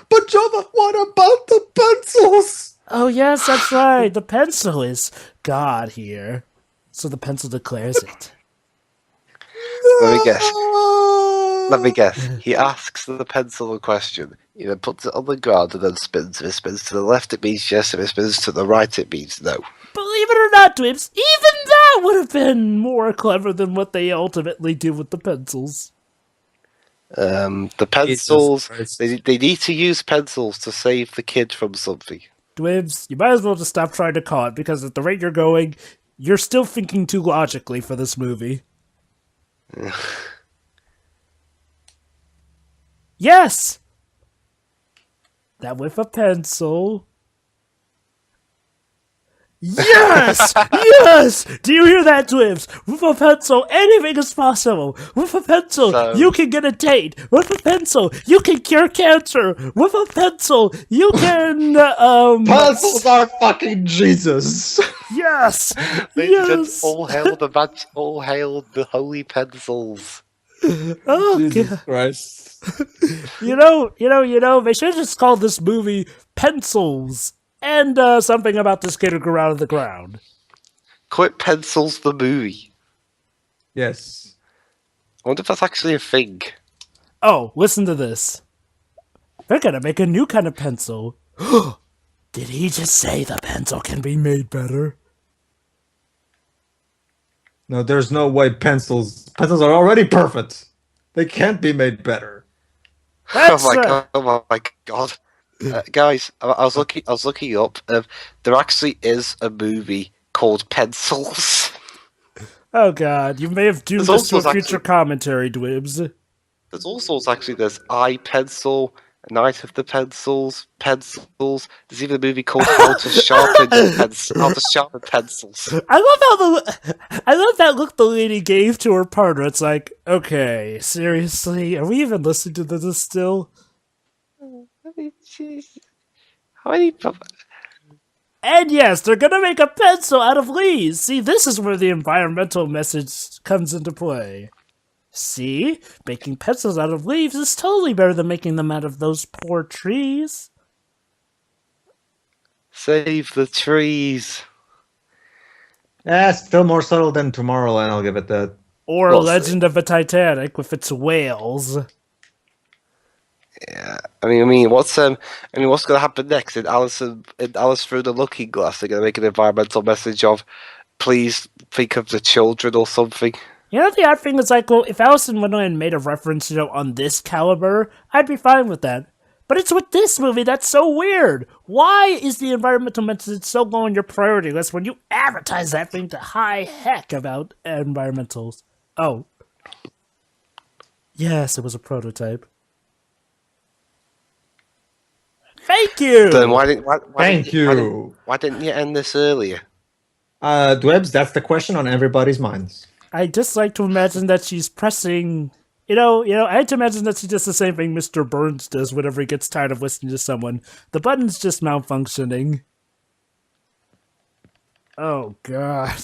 But Jova, what about the pencils? Oh yes, that's right. The pencil is God here. So the pencil declares it. Let me guess. He asks the pencil a question. He then puts it on the ground and then spins. If it spins to the left, it means yes. If it spins to the right, it means no. Believe it or not, Dwibs, even that would have been more clever than what they ultimately do with the pencils. The pencils, they need to use pencils to save the kid from something. Dwibs, you might as well just stop trying to call it, because at the rate you're going, you're still thinking too logically for this movie. Yes! That with a pencil. Yes! Yes! Do you hear that, Dwibs? With a pencil, anything is possible. With a pencil, you can get a date. With a pencil, you can cure cancer. With a pencil, you can, Pencils are fucking Jesus. Yes! Yes! All hail the holy pencils. Oh, Jesus God. Christ. You know, they should have just called this movie Pencils. And something about this kid who grew out of the ground. Quit Pencils the movie. Yes. I wonder if that's actually a thing. Oh, listen to this. They're gonna make a new kind of pencil. Did he just say the pencil can be made better? No, there's no way pencils are already perfect. They can't be made better. That's, oh my god. Guys, I was looking up. There actually is a movie called Pencils. Oh god, you may have doomed this to a future commentary, Dwibs. There's also there's I Pencil, Night of the Pencils. There's even a movie called How to Sharpen Pencils. I love that look the lady gave to her partner. It's like, okay, seriously, are we even listening to this still? How many? And yes, they're gonna make a pencil out of leaves. See, this is where the environmental message comes into play. See? Making pencils out of leaves is totally better than making them out of those poor trees. Save the trees. Yeah, still more subtle than Tomorrowland, I'll give it that. Or Legend of the Titanic with its whales. Yeah, I mean, what's gonna happen next? In Alice Through the Looking Glass, they're gonna make an environmental message of, please think of the children or something. You know, the odd thing is, like, well, if Alice in Wonderland made a reference, on this caliber, I'd be fine with that. But it's with this movie that's so weird. Why is the environmental message so low on your priority list when you advertise that thing to high heck about environmentals? Oh. Yes, it was a prototype. Thank Thank you. Then why didn't Thank you. why didn't you end this earlier? Dwebs, that's the question on everybody's minds. I just like to imagine that she's pressing. I like to imagine that she does the same thing Mr. Burns does whenever he gets tired of listening to someone. The button's just malfunctioning. Oh, God.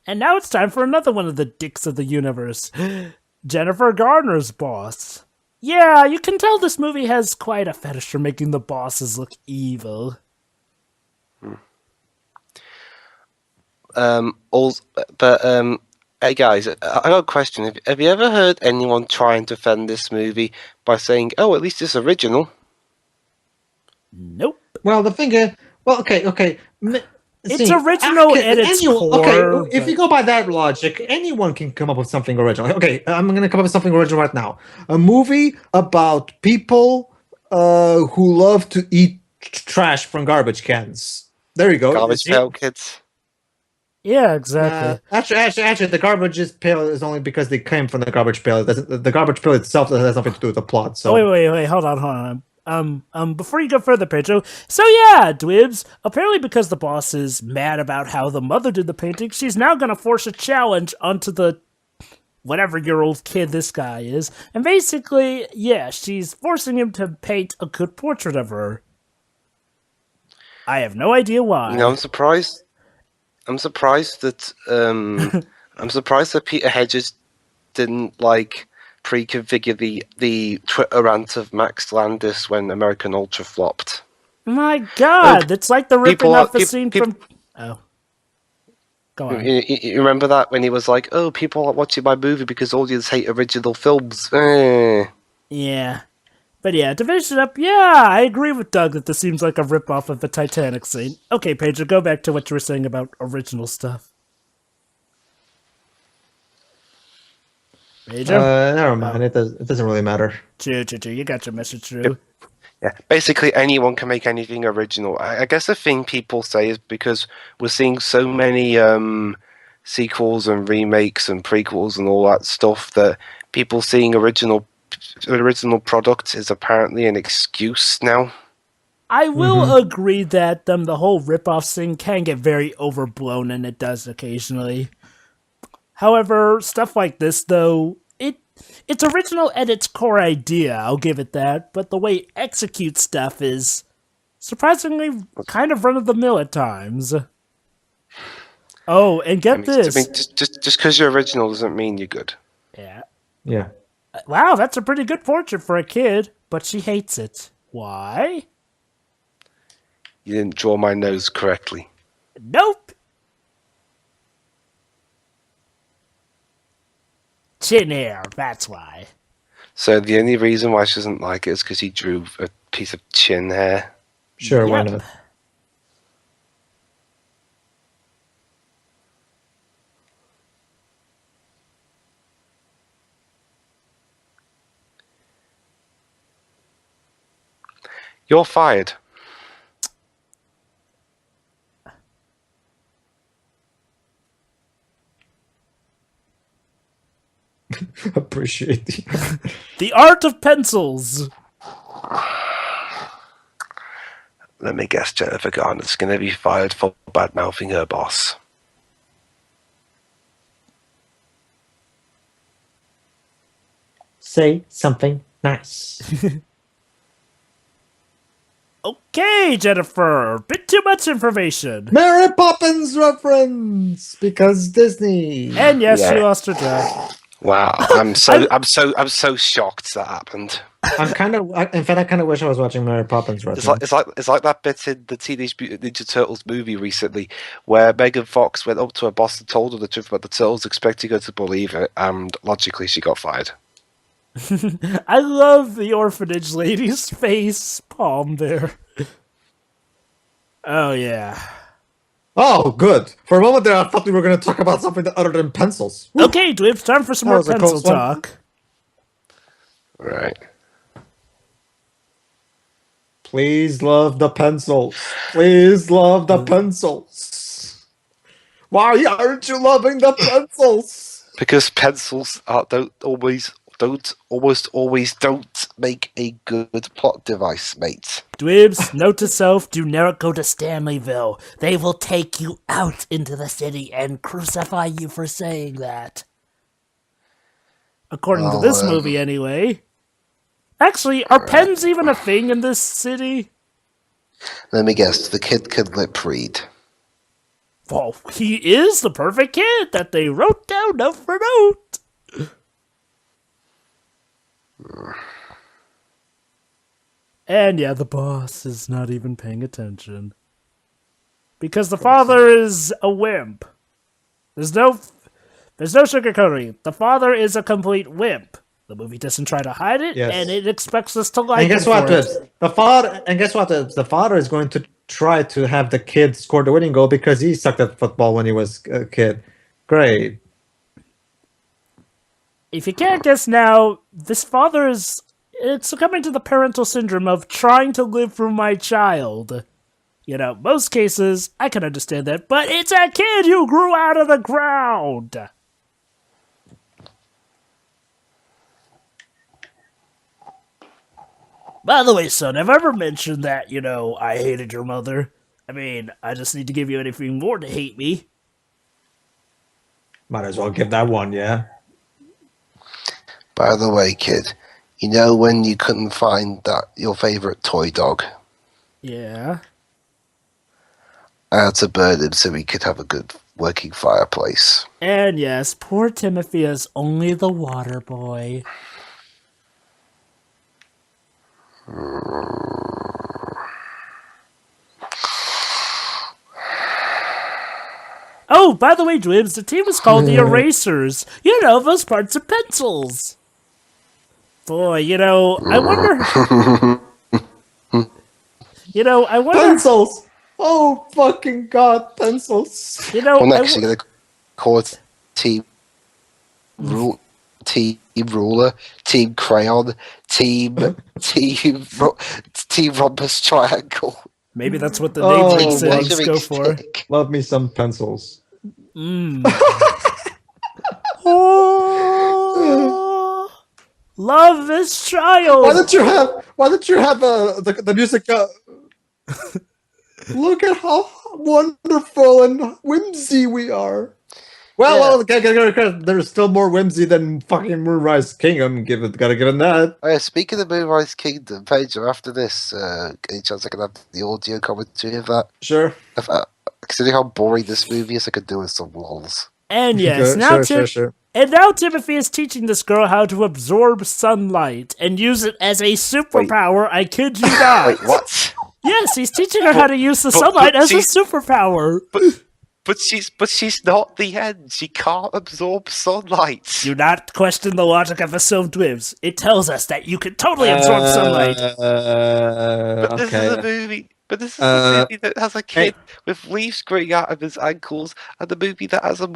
And now it's time for another one of the dicks of the universe. Jennifer Garner's boss. Yeah, you can tell this movie has quite a fetish for making the bosses look evil. Hey guys, I got a question. Have you ever heard anyone try and defend this movie by saying, "Oh, at least it's original"? Nope. Well, the thing is, okay. It's original at its core. Okay, if you go by that logic, anyone can come up with something original. Okay, I'm going to come up with something original right now. A movie about people who love to eat trash from garbage cans. There you go. Garbage pail kids. Yeah, exactly. Actually, the garbage pail is only because they came from the garbage pail. The garbage pail itself has nothing to do with the plot. So Wait, hold on. Before you go further, Pedro. So yeah, Dwibs. Apparently, because the boss is mad about how the mother did the painting, she's now gonna force a challenge onto the whatever-year-old kid this guy is, and basically, yeah, she's forcing him to paint a good portrait of her. I have no idea why. You know, I'm surprised that I'm surprised that Peter Hedges didn't pre-configure the Twitter rant of Max Landis when American Ultra flopped. My God, it's like the ripping off the scene from. Oh, go on. You remember that when he was like, "Oh, people are watching my movie because audience hate original films." Yeah. But yeah, to finish it up, yeah, I agree with Doug that this seems like a rip-off of the Titanic scene. Okay, Pedro, go back to what you were saying about original stuff. Pedro? never mind. It doesn't really matter. True. You got your message through. Yeah, basically anyone can make anything original. I guess the thing people say is because we're seeing so many sequels and remakes and prequels and all that stuff that people seeing original product is apparently an excuse now. I will agree that the whole rip-off thing can get very overblown, and it does occasionally. However, stuff like this, though, it's original at its core idea, I'll give it that, but the way it executes stuff is surprisingly kind of run-of-the-mill at times. Oh, and get this. I mean, just because you're original doesn't mean you're good. Yeah. Wow, that's a pretty good portrait for a kid, but she hates it. Why? You didn't draw my nose correctly. Nope. Chin hair, that's why. So the only reason why she doesn't like it is because he drew a piece of chin hair. Sure, why not? You're fired. Appreciate it. The art of pencils. Let me guess, Jennifer Garner's going to be fired for bad-mouthing her boss. Say something nice. Okay, Jennifer. Bit too much information. Mary Poppins reference because Disney. And yes, Yeah. she lost her job. Wow, I'm so shocked that happened. In fact, I kind of wish I was watching Mary Poppins reference. It's like that bit in the Teenage Mutant Ninja Turtles movie recently, where Megan Fox went up to her boss and told her the truth about the turtles, expecting her to believe it, and logically she got fired. I love the orphanage lady's face palm there. Oh, yeah. Oh, good. For a moment there, I thought we were going to talk about something other than pencils. Woo. Okay, Dwibs, time for some more was a pencil close one. talk. Right. Please love the pencils. Please love the pencils. Why aren't you loving the pencils? Because pencils almost always don't make a good plot device, mate. Dweebs, note to self, do not go to Stanleyville. They will take you out into the city and crucify you for saying that. According to this movie, anyway. Actually, are pens even a thing in this city? Let me guess, the kid can lip read. Well, he is the perfect kid that they wrote down note for note. And yeah, the boss is not even paying attention. Because the father is a wimp. There's no sugarcoating. The father is a complete wimp. The movie doesn't try to hide it, and it expects us to like and guess it what? for it. The father is going to try to have the kid score the winning goal because he sucked at football when he was a kid. Great. If you can't guess now, this father is succumbing to the parental syndrome of trying to live through my child. You know, most cases, I can understand that, but it's a kid who grew out of the ground! By the way, son, have I ever mentioned that, I hated your mother? I mean, I just need to give you anything more to hate me. Might as well give that one, yeah. By the way, kid, you know when you couldn't find your favourite toy dog? Yeah. I had to burn him so we could have a good working fireplace. And yes, poor Timothy is only the water boy. Oh, by the way, Dwibs, the team is called the Erasers. You know, those parts of pencils. Boy, I wonder... I wonder... Pencils! Oh, fucking God, pencils. Well, next you're going to call it Team Ruler, Team Crayon, Team Rhombus Triangle. Maybe that's what the name settings go for. Love me some pencils. Oh, love this child. Why don't you have the music? Look at how wonderful and whimsy we are. Well, there's still more whimsy than fucking Moonrise Kingdom. Gotta give it that. Oh, yeah, speaking of Moonrise Kingdom, Pedro, after this, any chance I can have the audio commentary of that? Sure. Considering how boring this movie is, I could do with some lols. And yes, sure. And now Timothy is teaching this girl how to absorb sunlight and use it as a superpower. Wait. I kid you not. Wait, what? Yes, he's teaching her how to use the sunlight as a superpower. But she's not the end. She can't absorb sunlight. Do not question the logic of the film, Dwibs. It tells us that you can totally absorb sunlight. But this is a movie. But this is a movie that has a kid with leaves growing out of his ankles, and the movie that has the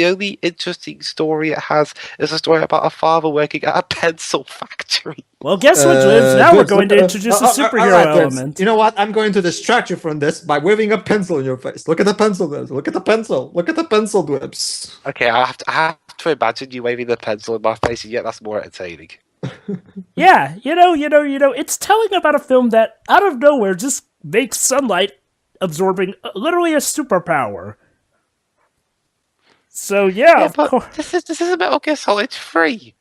only interesting story it has is a story about a father working at a pencil factory. Well, guess what, Dwibs? Now we're going to introduce a superhero element. You know what? I'm going to distract you from this by waving a pencil in your face. Look at the pencil, Dwibs. Look at the pencil. Look at the pencil, Dwibs. Okay, I have to imagine you waving the pencil in my face, and yet that's more entertaining. Yeah, it's telling about a film that out of nowhere just makes sunlight absorbing literally a superpower. So yeah, of course. This is Metal Gear Solid 3.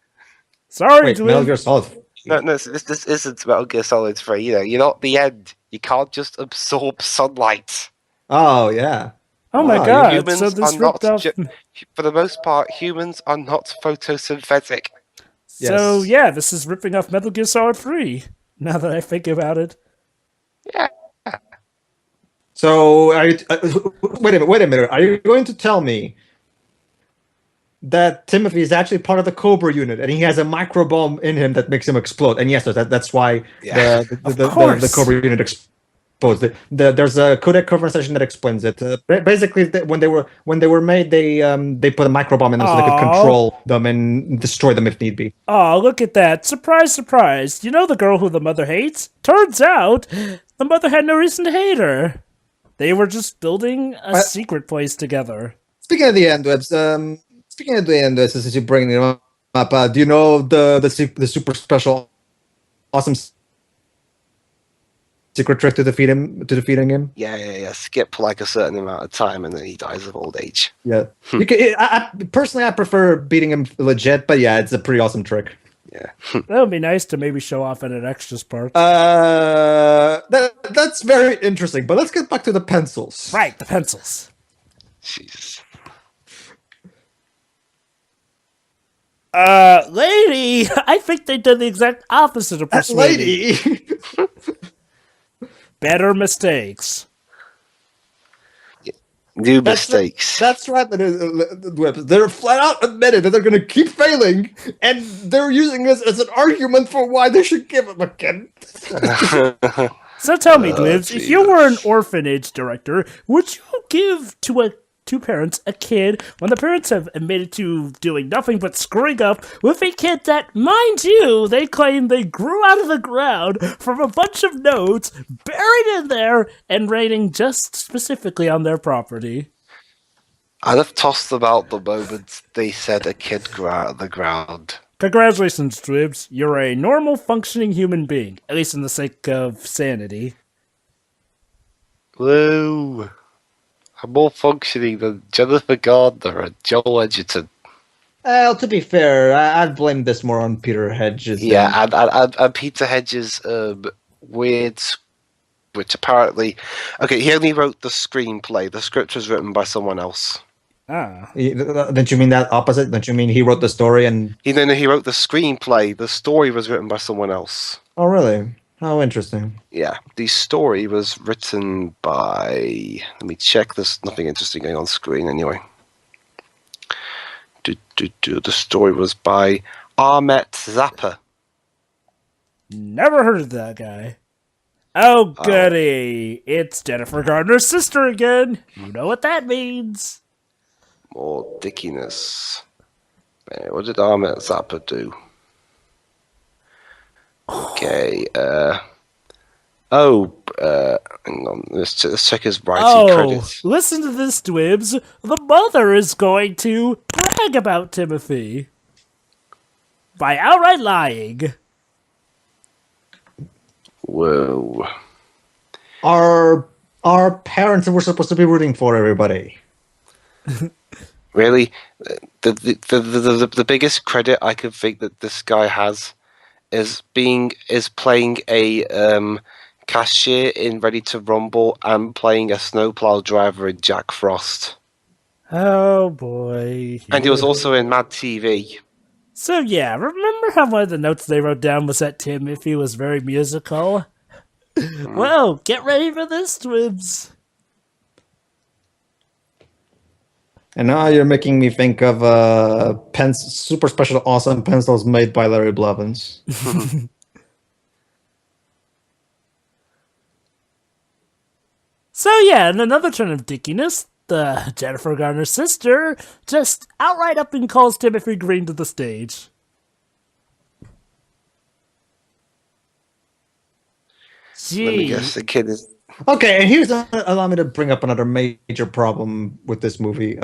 Sorry, Metal Gear Solid. No, this isn't Metal Gear Solid 3. You're not the end. You can't just absorb sunlight. Oh yeah. Oh my God! Humans so this are not. off... For the most part, humans are not photosynthetic. So yeah, this is ripping off Metal Gear Solid 3. Now that I think about it. Yeah. So wait a minute. Are you going to tell me that Timothy is actually part of the Cobra unit and he has a microbomb in him that makes him explode? And yes, that's why the Cobra unit explodes. There's a codec conversation that explains it. Basically, when they were made, they put a microbomb in them so they could control them and destroy them if need be. Oh, look at that! Surprise, surprise! You know the girl who the mother hates? Turns out the mother had no reason to hate her. They were just building a secret place together. Speaking of the end webs, since you bring it up, Do you know the super special awesome secret trick to defeating him? Yeah. Skip like a certain amount of time, and then he dies of old age. Yeah. You can, personally, I prefer beating him legit, but yeah, it's a pretty awesome trick. Yeah. That would be nice to maybe show off in an extras part. That's very interesting. But let's get back to the pencils. Right, the pencils. Jesus. Lady, I think they did the exact opposite of That persuading. lady. Better mistakes. New mistakes. That's right. They're flat out admitted that they're going to keep failing, and they're using this as an argument for why they should give him a kid. So tell me, Dwibs, if you were an Jesus. orphanage director, would you give two parents a kid when the parents have admitted to doing nothing but screwing up with a kid that, mind you, they claim they grew out of the ground from a bunch of notes buried in there and raining just specifically on their property? I'd have tossed them out the moment they said a kid grew out of the ground. Congratulations, Dwibs. You're a normal functioning human being, at least in the sake of sanity. Woo! I'm more functioning than Jennifer Gardner and Joel Edgerton. Well, to be fair, I'd blame this more on Peter Hedges. Yeah, and Peter Hedges' weird, which apparently, okay, he only wrote the screenplay. The script was written by someone else. Ah. Don't you mean that opposite? Don't you mean he wrote the story and? He wrote the screenplay. The story was written by someone else. Oh, really? How interesting. Yeah, the story was written by. Let me check. There's nothing interesting going on screen anyway. The story was by Ahmet Zappa. Never heard of that guy. Oh, goody. It's Jennifer Gardner's sister again. You know what that means. More dickiness. What did Ahmet Zappa do? Okay. Hang on. Let's check his writing credits. Listen to this, Dwibs. The mother is going to brag about Timothy by outright lying. Whoa. Our parents were supposed to be rooting for everybody. Really? The biggest credit I could think that this guy has is playing a cashier in Ready to Rumble and playing a snowplow driver in Jack Frost. Oh, boy. And he was also in Mad TV. So, yeah, remember how one of the notes they wrote down was that Timothy was very musical? Well, get ready for this, Dwibs. And now you're making me think of super special awesome pencils made by Larry Blevins. So yeah, in another turn of dickiness, the Jennifer Garner sister just outright up and calls Timothy Green to the stage. Let me Gee. guess, the kid is. Okay, and allow me to bring up another major problem with this movie.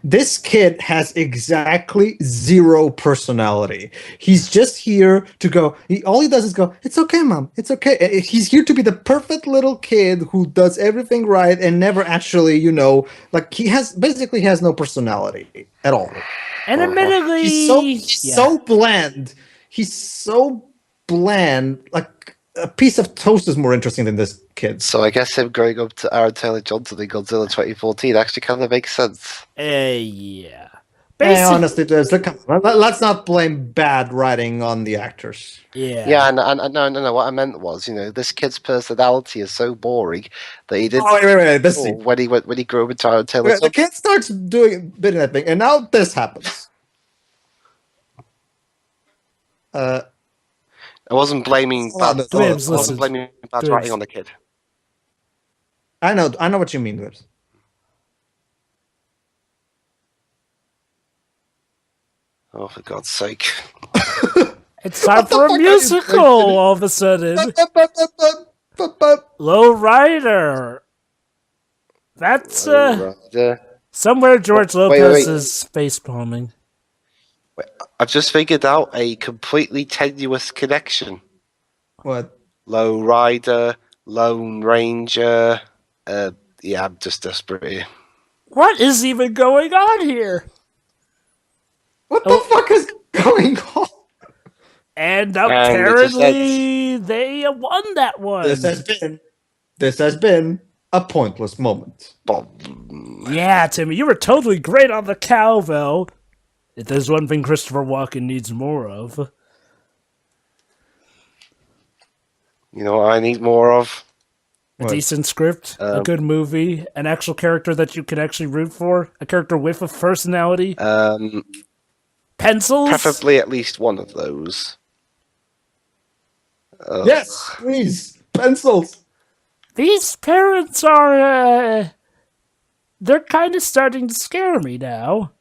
This kid has exactly zero personality. He's just here to go. All he does is go, "It's okay, mom. It's okay." He's here to be the perfect little kid who does everything right and never actually, like he has no personality at all. And admittedly, He's so bland. He's so bland. Like a piece of toast is more interesting than this kid. So I guess him growing up to Aaron Taylor Johnson in Godzilla 2014 actually kind of makes sense. Yeah. Honestly, let's not blame bad writing on the actors. Yeah. Yeah, and no. What I meant was, this kid's personality is so boring that he did. Oh, wait. This scene. When he grew up into Aaron Taylor. The kid starts doing that thing, and now this happens. I wasn't blaming bad. I wasn't blaming bad writing on the kid. I know what you mean, Dwibs. Oh, for God's sake! It's time for a musical all of a sudden. Low Rider. That's somewhere George Lopez is face palming. I've just figured out a completely tenuous connection. What? Low Rider, Lone Ranger. Yeah, I'm just desperate here. What is even going on here? What the fuck is going on? And And it just apparently they won that one. This has been a pointless moment. Yeah, Timmy, you were totally great on the cowbell. If there's one thing Christopher Walken needs more of. You know what I need more of? A What? decent script, a good movie, an actual character that you can actually root for, a character with a personality. Pencils? Preferably at least one of those. Yes, please. Pencils. These parents are, they're kind of starting to scare me now.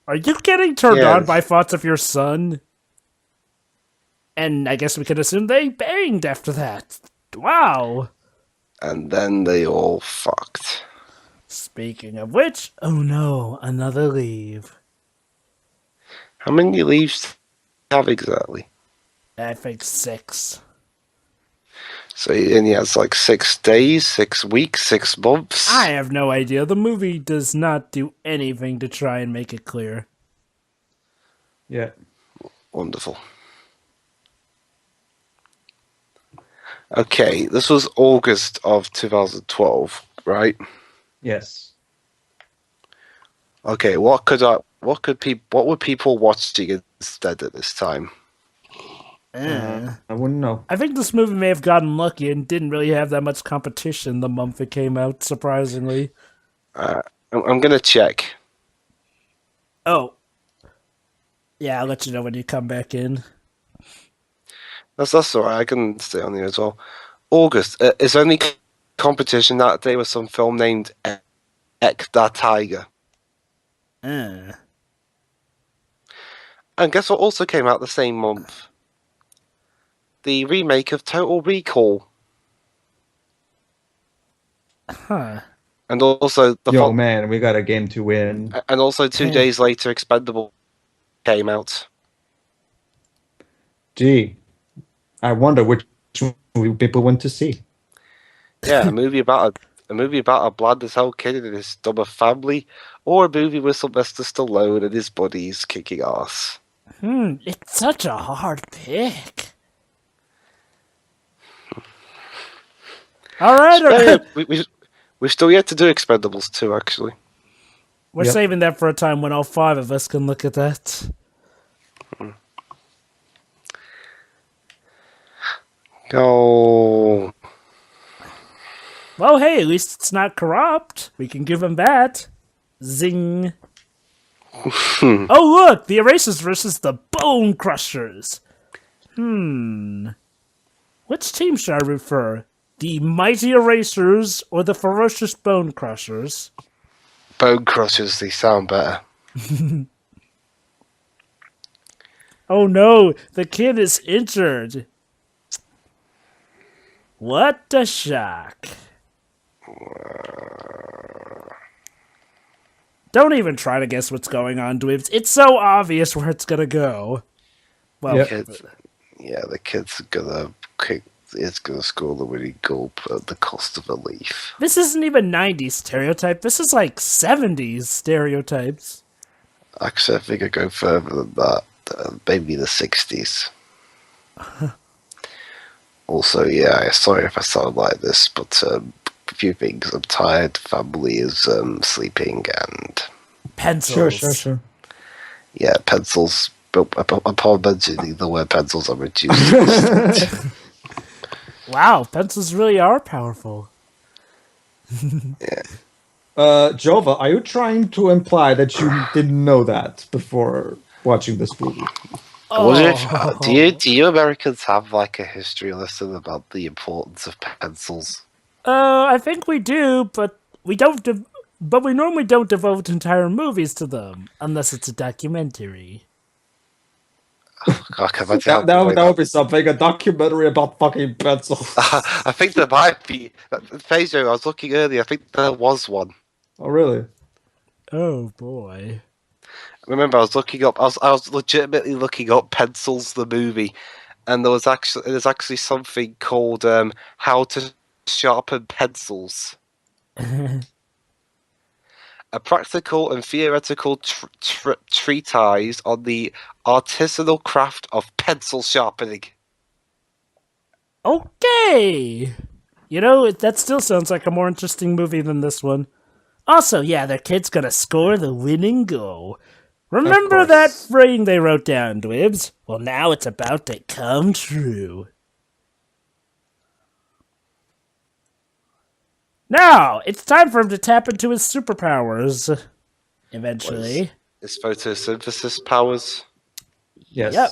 Are you getting turned on by thoughts of your son? And I guess we can assume they banged after that. Wow. And then they all fucked. Speaking of which, oh no, another leave. How many leaves do you have exactly? I think 6. So he only has like 6 days, 6 weeks, 6 months. I have no idea. The movie does not do anything to try and make it clear. Yeah. Wonderful. Okay, this was August of 2012, right? Yes. Okay, what were people watching instead at this time? I wouldn't know. I think this movie may have gotten lucky and didn't really have that much competition the month it came out, surprisingly. I'm gonna check. Oh. Yeah, I'll let you know when you come back in. That's alright, I can stay on here as well. August, is only competition that day was some film named Ek Da Tiger. And guess what also came out the same month? The remake of Total Recall. Huh. And also man, we got a game to win. And also 2 days later, Expendable came out. Gee, I wonder which movie people went to see. Yeah, a movie about a bland as hell kid and his dumber family, or a movie with Sylvester Stallone and his buddies kicking ass. It's such a hard pick. All right. We've still yet to do Expendables 2, actually. We're saving that for a time when all 5 of us can look at that. Oh. Well, hey, at least it's not corrupt. We can give him that. Zing. Oh, look! The Erasers versus the Bone Crushers. Which team should I root for? The Mighty Erasers or the Ferocious Bone Crushers? Bone Crushers, they sound better. Oh no, the kid is injured. What a shock. Don't even try to guess what's going on, Dweebs. It's so obvious where it's gonna go. Well, the kid's gonna kick. It's gonna score the winning goal at the cost of a leaf. This isn't even 90s stereotype. This is like 70s stereotypes. Actually, I think I go further than that. Maybe the 60s. Also, yeah, sorry if I sound like this, but a few things. I'm tired, family is sleeping, and... Pencils. Sure. Yeah, pencils. But upon mentioning the word pencils, I'm reduced. Wow, pencils really are powerful. Yeah. Jova, are you trying to imply that you didn't know that before watching this movie? Do you Americans have like a history lesson about the importance of pencils? I think we do, but we don't. But we normally don't devote entire movies to them unless it's a documentary. That would be something. A documentary about fucking pencils. I think there might be. Phaser, I was looking earlier. I think there was one. Oh, really? Oh boy. Remember, I was looking up. I was legitimately looking up Pencils the movie, and there's actually something called How to Sharpen Pencils, a practical and theoretical treatise on the artisanal craft of pencil sharpening. Okay. You know, that still sounds like a more interesting movie than this one. Also, yeah, their kid's gonna score the winning goal. Remember that course. phrase they wrote down, Dwibs? Well, now it's about to come true. Now, it's time for him to tap into his superpowers. Eventually. His photosynthesis powers. Yes. Yep.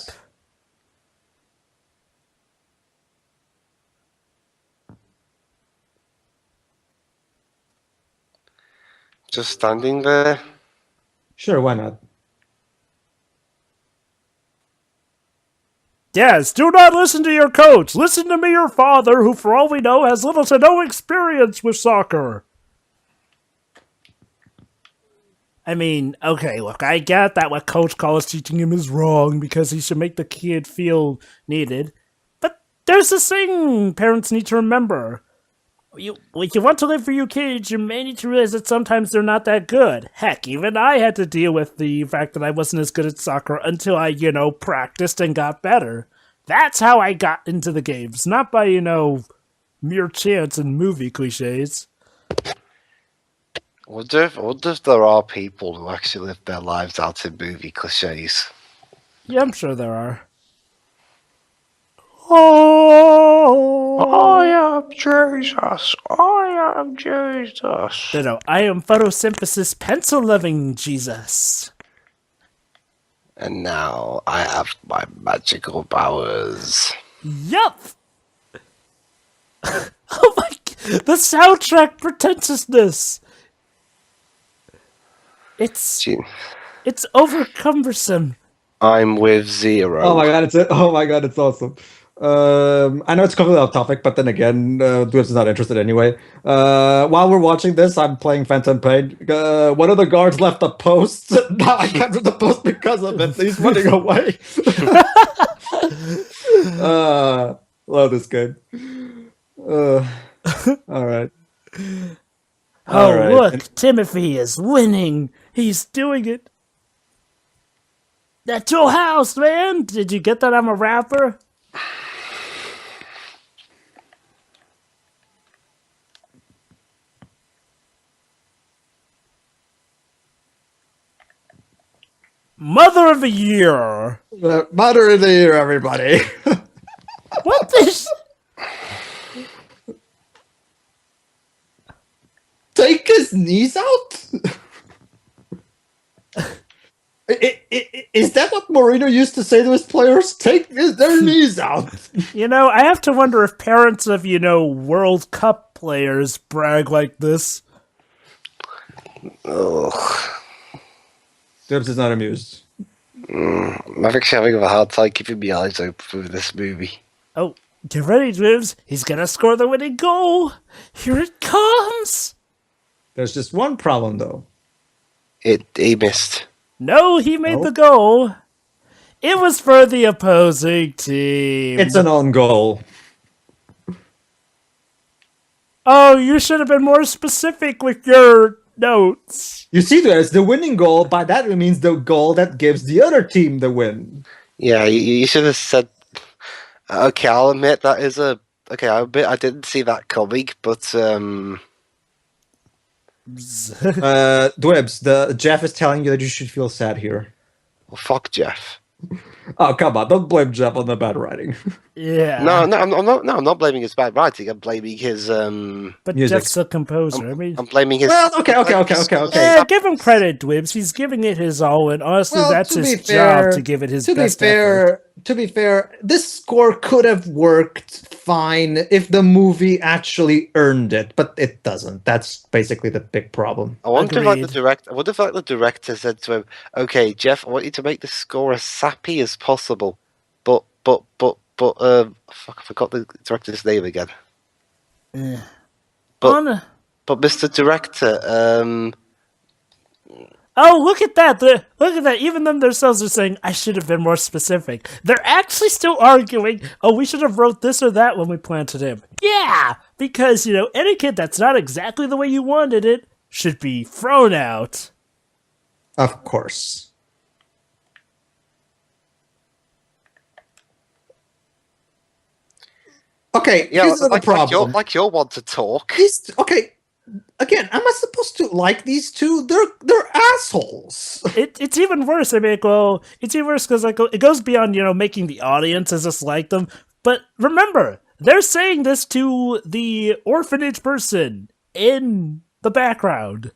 Just standing there. Sure, why not? Yes, do not listen to your coach. Listen to me, your father, who, for all we know, has little to no experience with soccer. I mean, okay, look, I get that what Coach Call is teaching him is wrong because he should make the kid feel needed. But there's this thing parents need to remember. If you want to live for your kids, you may need to realize that sometimes they're not that good. Heck, even I had to deal with the fact that I wasn't as good at soccer until I, practiced and got better. That's how I got into the games, not by, mere chance and movie cliches. I wonder if there are people who actually live their lives out in movie cliches. Yeah, I'm sure there are. Oh, I am Jesus. I am Jesus. No, I am photosynthesis pencil-loving Jesus. And now I have my magical powers. Yup! Oh my... The soundtrack pretentiousness! It's over cumbersome. I'm with Zero. Oh my god, it's awesome. I know it's completely off topic, but then again, Dwebs is not interested anyway. While we're watching this, I'm playing Phantom Pain. One of the guards left a post. Now I captured the post because of it. He's running away. Love this game. All right. Oh, right. look, Timothy is winning. He's doing it. That's your house, man. Did you get that I'm a rapper? Mother of the Year. Mother of the Year, everybody. What this? Take his knees out? Is that what Mourinho used to say to his players? Take their knees out. I have to wonder if parents of, World Cup players brag like this. Ugh. Dibs is not amused. I'm actually having a hard time keeping my eyes open for this movie. Oh, get ready, Dibs. He's gonna score the winning goal. Here it comes. There's just one problem, though. He missed. No, he made the goal. It was for the opposing team. It's an own goal. Oh, you should have been more specific with your notes. You see, there's the winning goal. By that, it means the goal that gives the other team the win. Yeah, you should have said. Okay, I'll admit that is a. Okay, I didn't see that coming, but Dwebs, Jeff is telling you that you should feel sad here. well, fuck Jeff. Oh, come on. Don't blame Jeff on the bad writing. Yeah. No, I'm not blaming his bad writing. I'm blaming his But music. Jeff's a composer. I'm blaming his. Well, okay. Yeah, give him credit, Dwibs. He's giving it his all, and honestly, Well, that's to his be fair- job to give it his To be best effort. fair, this score could have worked fine if the movie actually earned it, but it doesn't. That's basically the big problem. I wonder if Agreed. the director said to him, "Okay, Jeff, I want you to make the score as sappy as possible, but fuck, I forgot the director's name again." Eh. But- On But Mr. Director, Oh, look at that! Look at that! Even them themselves are saying, I should have been more specific. They're actually still arguing, oh, we should have wrote this or that when we planted him. Yeah! Because, any kid that's not exactly the way you wanted it should be thrown out. Of course. Okay, yeah, here's the like problem. you'll want to talk. Okay, again, am I supposed to like these two? They're assholes. It's even worse. I mean, well, it's even worse because it goes beyond making the audiences just like them. But remember, they're saying this to the orphanage person in the background.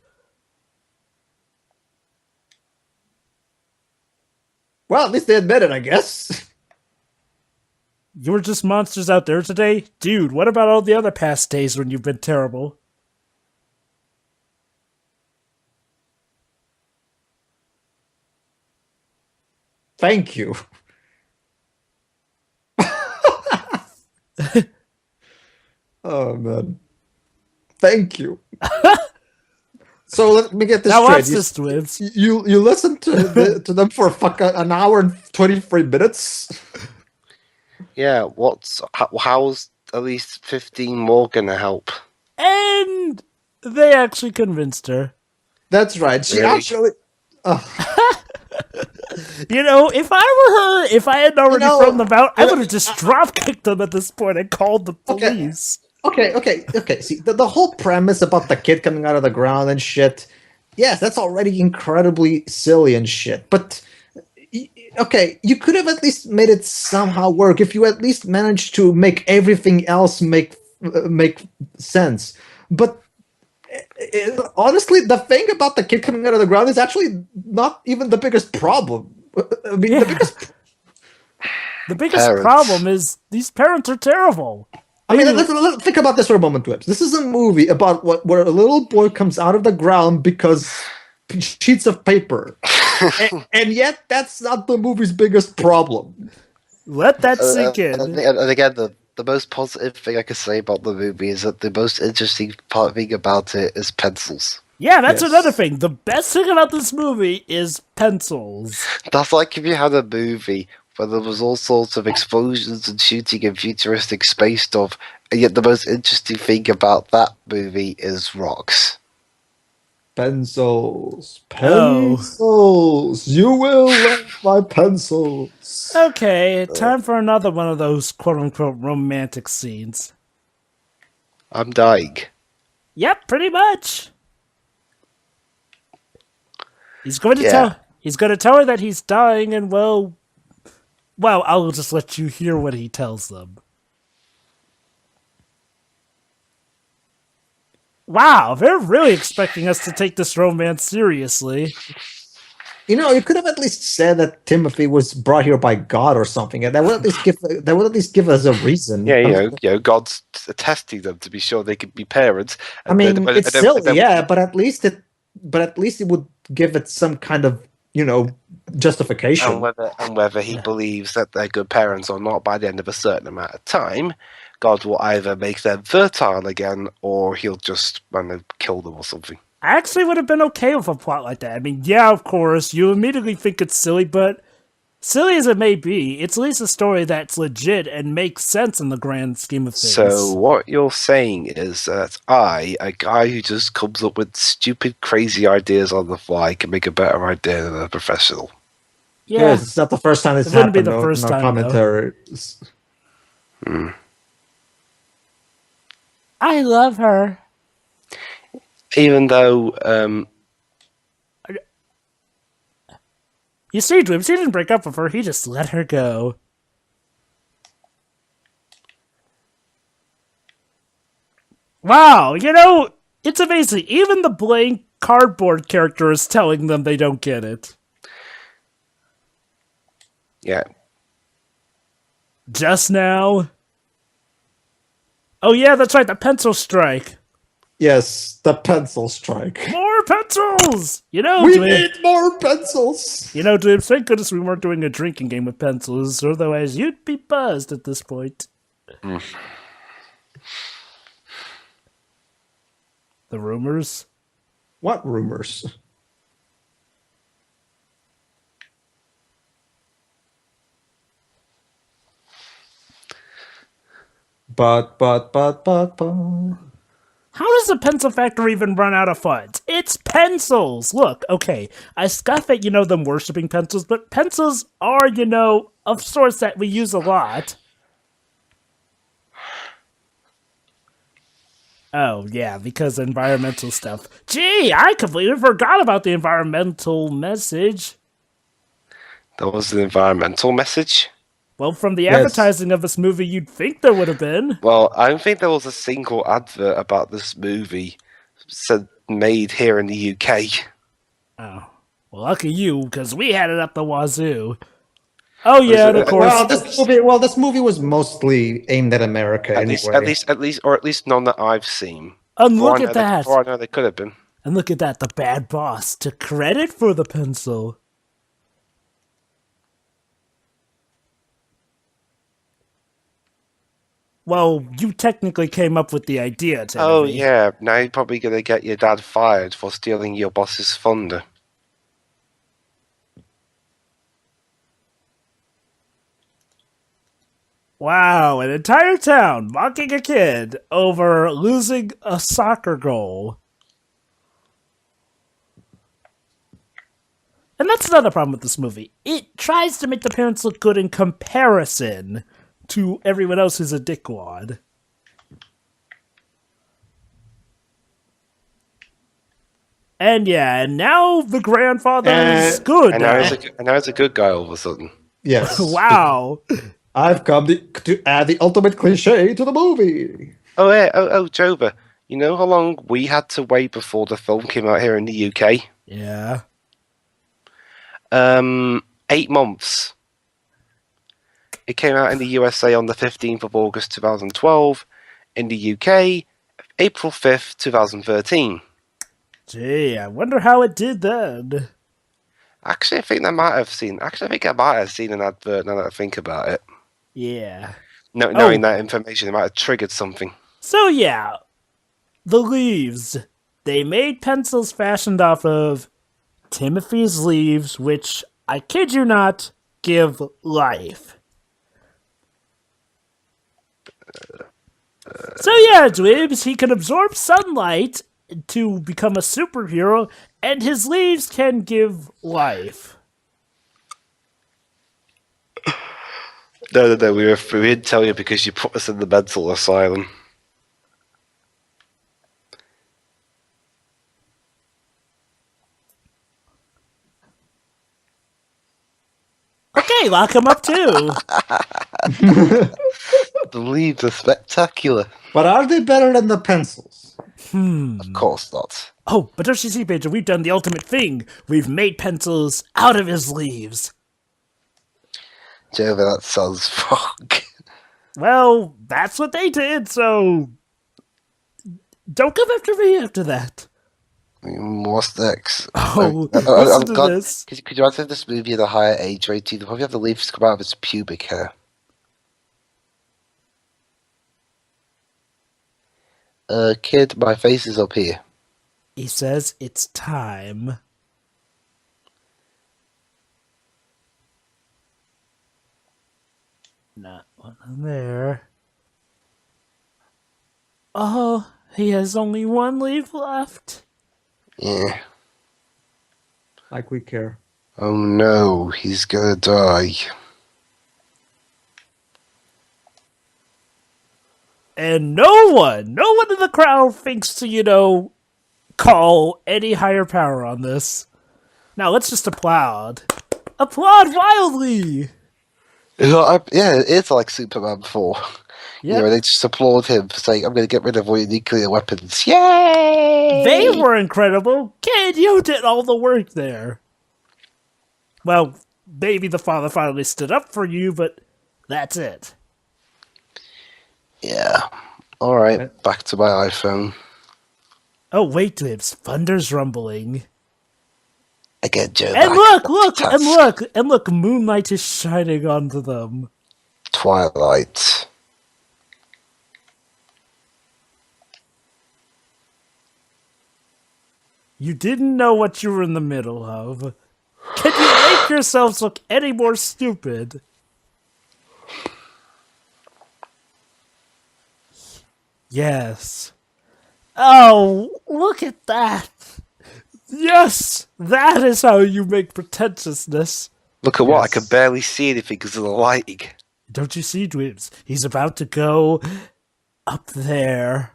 Well, at least they admit it, I guess. You were just monsters out there today? Dude, what about all the other past days when you've been terrible? Thank you. Oh, man. Thank you. So let me get this Now straight. watch this, Twibs. You listened to them for an hour and 23 minutes? Yeah, how's at least 15 more gonna help? And they actually convinced her. That's right. She Really? actually... If I were her, if I had already thrown them out, I would have just drop-kicked them at this point and called the police. Okay. See, the whole premise about the kid coming out of the ground and shit, yes, that's already incredibly silly and shit. But, okay, you could have at least made it somehow work if you at least managed to make everything else make sense. But, honestly, the thing about the kid coming out of the ground is actually not even the biggest problem. I mean, the biggest Parents. problem is these parents are terrible. I mean, let's think about this for a moment, Whips. This is a movie about where a little boy comes out of the ground because sheets of paper. and yet, that's not the movie's biggest problem. Let that sink in. And again, the most positive thing I can say about the movie is that the most interesting thing about it is pencils. Yeah, that's Yes. another thing. The best thing about this movie is pencils. That's like if you had a movie where there was all sorts of explosions and shooting and futuristic space stuff, and yet the most interesting thing about that movie is rocks. Pencils. Oh. Pencils. You will love my pencils. Okay, time for another one of those quote-unquote romantic scenes. I'm dying. Yep, pretty much. He's going to tell her that he's dying, and well, I'll just let you hear what he tells them. Wow, they're really expecting us to take this romance seriously. You could have at least said that Timothy was brought here by God or something, and that would at least give us a reason. Yeah, God's testing them to be sure they could be parents. I mean, it's silly, yeah, but at least it would give it some kind of justification. And whether he believes that they're good parents or not, by the end of a certain amount of time, God will either make them fertile again, or he'll just kill them or something. I actually would have been okay with a plot like that. I mean, yeah, of course, you immediately think it's silly, but silly as it may be, it's at least a story that's legit and makes sense in the grand scheme of things. So what you're saying is that I, a guy who just comes up with stupid, crazy ideas on the fly, can make a better idea than a professional. Yeah, Yes, it's not the first time this It wouldn't happened. be the first time, though. Commentaries. I love her. Even though, You see, Dwibs, he didn't break up with her, he just let her go. Wow, it's amazing. Even the blank cardboard character is telling them they don't get it. yeah, Just now. Oh yeah, that's right, the pencil strike. Yes, the pencil strike. More pencils! We Dwibs, need more pencils. Dwibs, thank goodness we weren't doing a drinking game with pencils, otherwise you'd be buzzed at this point. The rumors. What rumors? But. How does the pencil factory even run out of funds? It's pencils! Look, okay, I scoff at, them worshipping pencils, but pencils are, a source that we use a lot. Oh, yeah, because environmental stuff. Gee, I completely forgot about the environmental message. That was an environmental message? Well, from the Yes. advertising of this movie, you'd think there would have been. Well, I don't think there was a single advert about this movie made here in the UK. Oh, well, lucky you, because we had it up the wazoo. Oh yeah, and of course. This movie was mostly aimed at America At anyway. least none that I've seen. And look at that. Before I know they could have been. And look at that, the bad boss took credit for the pencil. Well, you technically came up with the idea, Timothy. Oh yeah, now you're probably gonna get your dad fired for stealing your boss's thunder. Wow, an entire town mocking a kid over losing a soccer goal. And that's another problem with this movie. It tries to make the parents look good in comparison to everyone else who's a dickwad. And yeah, and now the grandfather is good. And now he's a good guy all of a sudden. Yes. Wow. I've come to add the ultimate cliche to the movie. Oh yeah, Jova. You know how long we had to wait before the film came out here in the UK? Yeah. 8 months. It came out in the USA on the 15th of August 2012. In the UK, April 5th, 2013. Gee, I wonder how it did then. Actually, I think I might have seen an advert now that I think about it. Yeah. Knowing that information, it might have triggered something. So yeah, the leaves. They made pencils fashioned off of Timothy's leaves, which, I kid you not, give life. So yeah, Dwibs, he can absorb sunlight to become a superhero, and his leaves can give life. No, we didn't tell you because you put us in the mental asylum. Okay, lock him up too. The leaves are spectacular. But are they better than the pencils? Of course not. Oh, but don't you see, Pager, we've done the ultimate thing. We've made pencils out of his leaves. Jova, that sounds fuck. Well, that's what they did, so don't come after me after that. What's next? Oh, listen to this. Could you answer this movie at a higher age rating? They'll probably have the leaves come out of its pubic hair. Kid, my face is up here. He says it's time. Not one there. Oh, he has only one leaf left. Yeah. Like we care. Oh no, he's gonna die. And no one in the crowd thinks to, call any higher power on this. Now let's just applaud. Applaud wildly! It's like Superman 4. Yeah. They just applaud him for saying, I'm going to get rid of all your nuclear weapons. Yay! They were incredible. Kid, you did all the work there. Well, maybe the father finally stood up for you, but that's it. Yeah. Alright, back to my iPhone. Oh, wait, Libs. Thunder's rumbling. Again, Joe. And look, moonlight is shining onto them. You didn't know what you were in the middle of. Can you make yourselves look any more stupid? Yes. Oh, look at that. Yes, that is how you make pretentiousness. Look at what? I can barely see anything because of the lighting. Don't you see, Dweebs? He's about to go up there.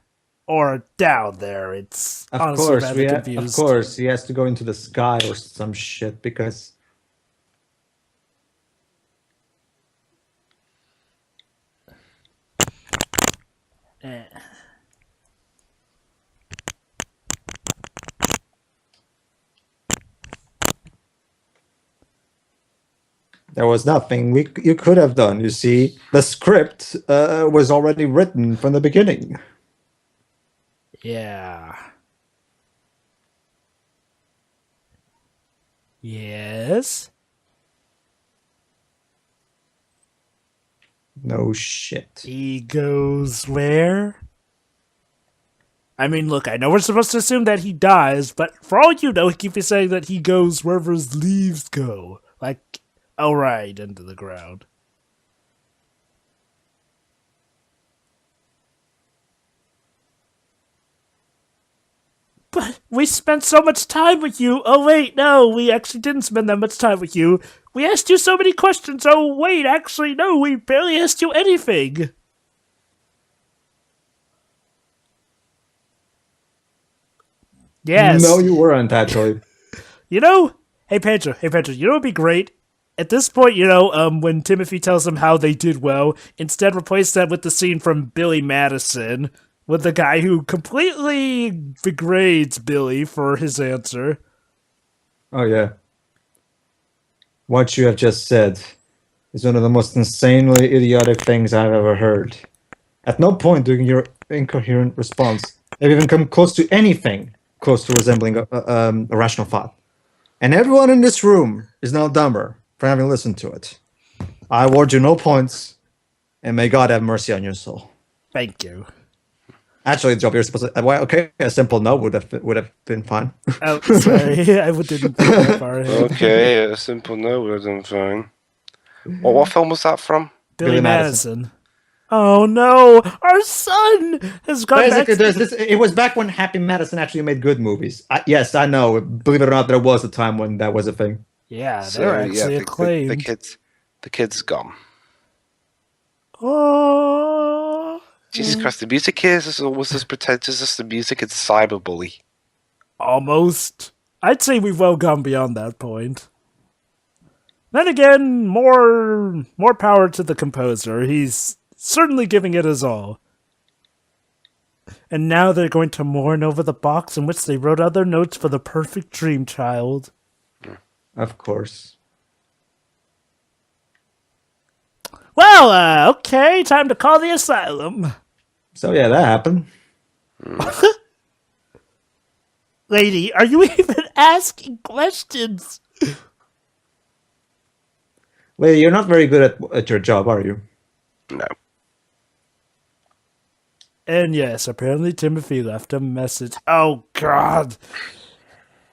Or down there. It's honestly rather confused. Of course, he has to go into the sky or some shit because... There was nothing you could have done, you see. The script was already written from the beginning. Yeah. Yes? No shit. He goes where? I mean, look, I know we're supposed to assume that he dies, but for all you know, he keeps saying that he goes wherever his leaves go. Like, right into the ground. But we spent so much time with you. Oh, wait, no, we actually didn't spend that much time with you. We asked you so many questions. Oh, wait, actually, no, we barely asked you anything. Yes. No, you weren't, actually. You know, hey Pedro, you know what would be great? At this point, when Timothy tells him how they did well, instead replace that with the scene from Billy Madison, with the guy who completely degrades Billy for his answer. Oh, yeah. What you have just said is one of the most insanely idiotic things I've ever heard. At no point during your incoherent response have you even come close to anything close to resembling a rational thought. And everyone in this room is now dumber for having listened to it. I award you no points, and may God have mercy on your soul. Thank you. Actually, Job, you're supposed to... Well, okay, a simple no would have been fine. Oh, sorry, I didn't think that far ahead. Okay, a simple no would have been fine. Well, what film was that from? Billy Madison. Oh no, our son has gone back. It was back when Happy Madison actually made good movies. Yes, I know. Believe it or not, there was a time when that was a thing. Yeah, they're actually acclaimed. The kid's gone. Oh, Jesus Christ! The music here is almost as pretentious as the music in Cyberbully. Almost. I'd say we've well gone beyond that point. Then again, more power to the composer. He's certainly giving it his all. And now they're going to mourn over the box in which they wrote other notes for the perfect dream child. Of course. Well, okay, time to call the asylum. So yeah, that happened. Lady, are you even asking questions? Lady, you're not very good at your job, are you? No. And yes, apparently Timothy left a message. Oh, God.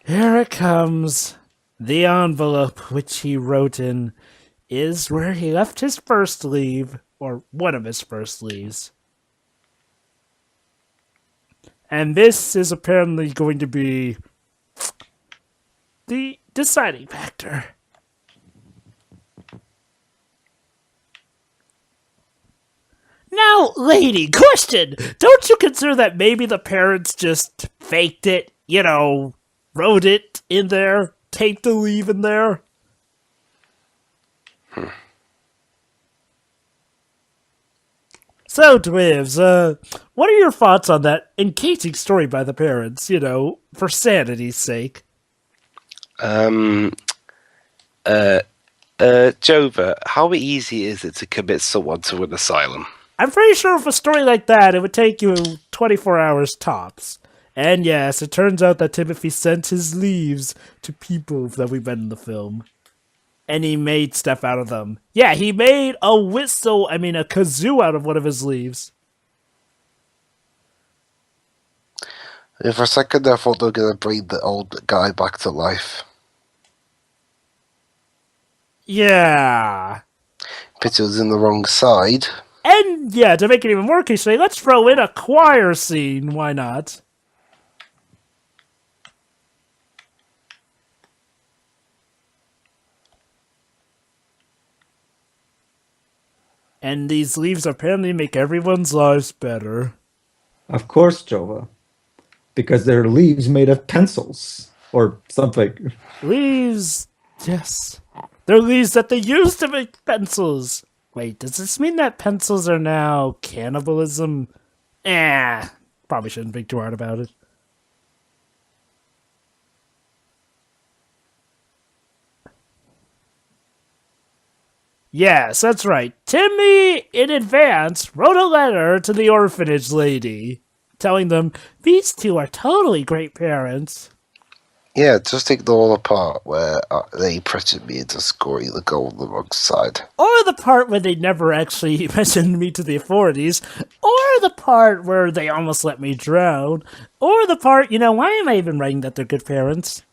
Here it comes. The envelope which he wrote in is where he left his first leave, or one of his first leaves. And this is apparently going to be the deciding factor. Now, lady, question! Don't you consider that maybe the parents just faked it? Wrote it in there, taped the leave in there? So, Dwivs, what are your thoughts on that engaging story by the parents, for sanity's sake? Jova, how easy is it to commit someone to an asylum? I'm pretty sure with a story like that, it would take you 24 hours tops. And yes, it turns out that Timothy sent his leaves to people that we met in the film. And he made stuff out of them. Yeah, he made a kazoo out of one of his leaves. For a second, I thought they were going to bring the old guy back to life. Yeah. But it was in the wrong side. And yeah, to make it even more cliche, let's throw in a choir scene. Why not? And these leaves apparently make everyone's lives better. Of course, Jova. Because they're leaves made of pencils or something. Leaves, yes. They're leaves that they used to make pencils. Wait, does this mean that pencils are now cannibalism? Probably shouldn't think too hard about it. Yes, that's right. Timmy, in advance, wrote a letter to the orphanage lady, telling them these two are totally great parents. Yeah, just ignore the part where they pressured me into scoring the goal on the wrong side. Or the part where they never actually mentioned me to the authorities. Or the part where they almost let me drown. Or the part, why am I even writing that they're good parents?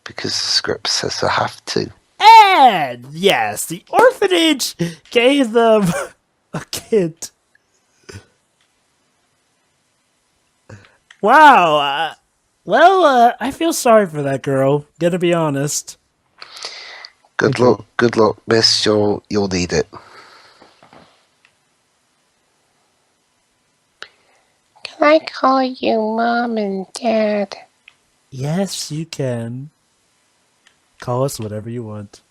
Because the script says I have to. And yes, the orphanage gave them a kid. Wow. I feel sorry for that girl. Gonna be honest. Good luck, miss. You'll need it. Can I call you Mom and Dad? Yes, you can. Call us whatever you want.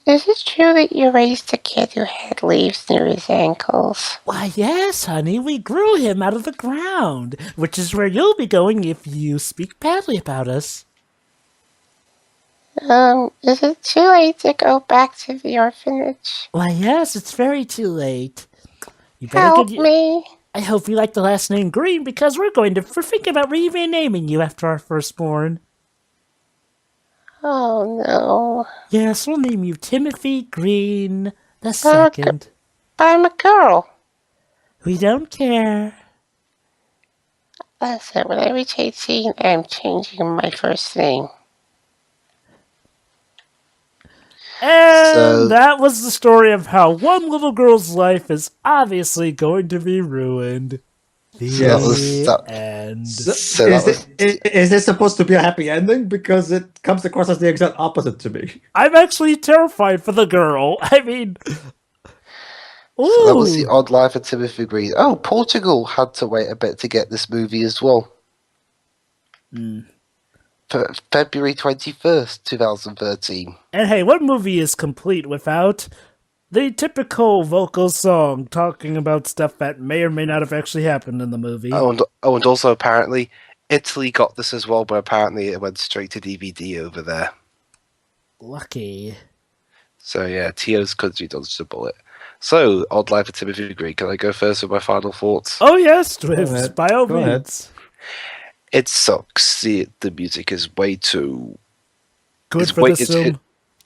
Is it true that you raised a kid who had leaves near his ankles? Why, yes, honey, we grew him out of the ground, which is where you'll be going if you speak badly about us. Is it too late to go back to the orphanage? Why, yes, it's very too late. You better Help me. I hope you like the last name Green, because we're going to think about renaming you after our firstborn. Oh, no. Yes, we'll name you Timothy Green the Second. But I'm a girl. We don't care. Listen, when I reach 18, I'm changing my first name. And that was the story of how one little girl's life is obviously going to be ruined. The end. Is this supposed to be a happy ending? Because it comes across as the exact opposite to me. I'm actually terrified for the girl. I mean... Ooh. So that was The Odd Life of Timothy Green. Oh, Portugal had to wait a bit to get this movie as well. February 21st, 2013. And hey, what movie is complete without the typical vocal song talking about stuff that may or may not have actually happened in the movie? Oh, and also apparently Italy got this as well, but apparently it went straight to DVD over there. Lucky. So yeah, Tio's country dodged a bullet. So, Odd Life of Timothy Green. Can I go first with my final thoughts? Oh yes, Dwifts, by all means. It sucks. The music is way too good for this film.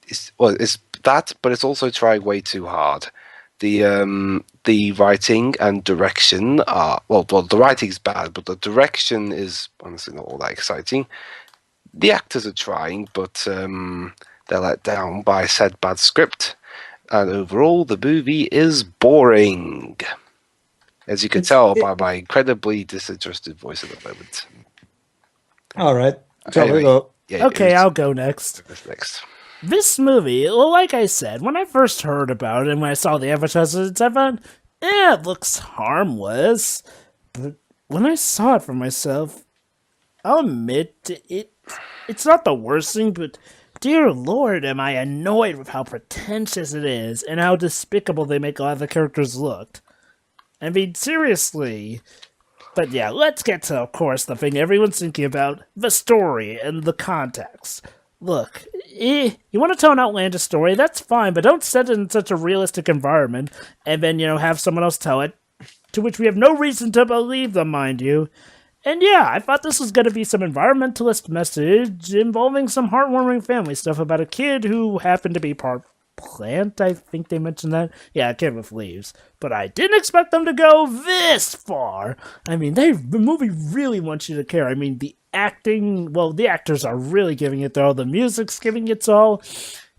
It's that, but it's also trying way too hard. The writing and direction are the writing's bad, but the direction is honestly not all that exciting. The actors are trying, but they're let down by said bad script. And overall, the movie is boring, as you can tell by my incredibly disinterested voice at the moment. All right. Anyway, okay, I'll go next. Next. This movie, well, like I said, when I first heard about it and when I saw the advertisements, I thought, it looks harmless. But when I saw it for myself, I'll admit, it's not the worst thing, but dear Lord, am I annoyed with how pretentious it is and how despicable they make a lot of the characters look. I mean, seriously. But yeah, let's get to, of course, the thing everyone's thinking about, the story and the context. Look, you want to tell an outlandish story, that's fine, but don't set it in such a realistic environment and then, have someone else tell it, to which we have no reason to believe them, mind you. And yeah, I thought this was going to be some environmentalist message involving some heartwarming family stuff about a kid who happened to be part plant. I think they mentioned that. Yeah, a kid with leaves. But I didn't expect them to go this far. I mean, the movie really wants you to care. I mean, the acting, well, the actors are really giving it all. The music's giving it all.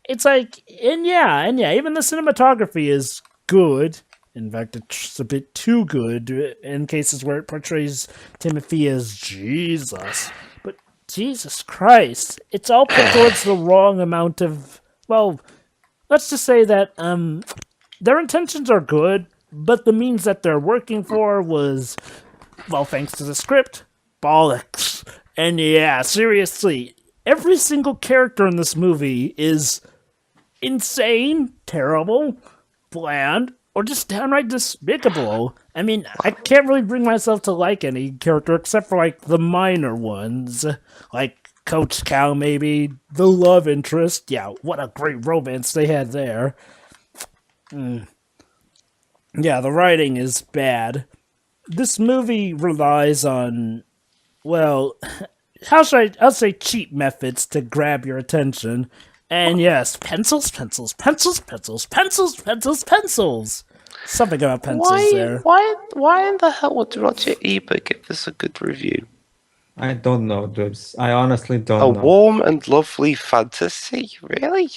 It's like, and yeah, even the cinematography is good. In fact, it's a bit too good in cases where it portrays Timothy as Jesus. But Jesus Christ, it's all put towards the wrong amount of, well, let's just say that their intentions are good, but the means that they're working for was, well, thanks to the script, bollocks. And yeah, seriously, every single character in this movie is insane, terrible, bland, or just downright despicable. I mean, I can't really bring myself to like any character except for, like, the minor ones. Like Coach Cal, maybe. The love interest. Yeah, what a great romance they had there. Yeah, the writing is bad. This movie relies on, well, I'll say cheap methods to grab your attention. And yes, pencils. Something about pencils there. Why in the hell would Roger Ebert give this a good review? I don't know, Dubs. I honestly don't A know. warm and lovely fantasy? Really?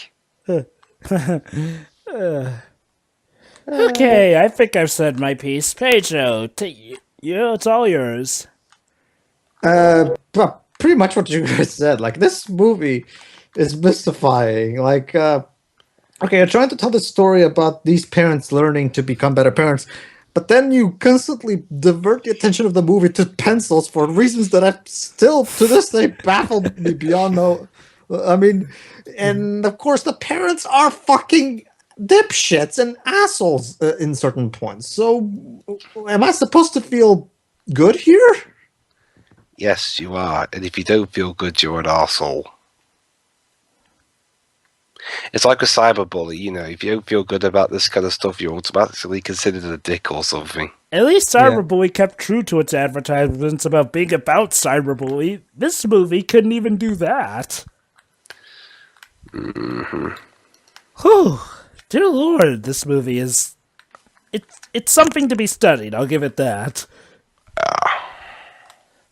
Okay, I think I've said my piece. Pedro, it's all yours. But pretty much what you guys said. Like, this movie is mystifying. Like, okay, you're trying to tell the story about these parents learning to become better parents, but then you constantly divert the attention of the movie to pencils for reasons that have still, to this day, baffled me beyond no. I mean, and of course, the parents are fucking dipshits and assholes in certain points. So, am I supposed to feel good here? Yes, you are. And if you don't feel good, you're an arsehole. It's like a cyberbully, you know. If you don't feel good about this kind of stuff, you're automatically considered a dick or something. At least Cyberbully kept true to its advertisements about being about Cyberbully. This movie couldn't even do that. Mm-hmm. Whew. Dear Lord, this movie is... It's something to be studied, I'll give it that.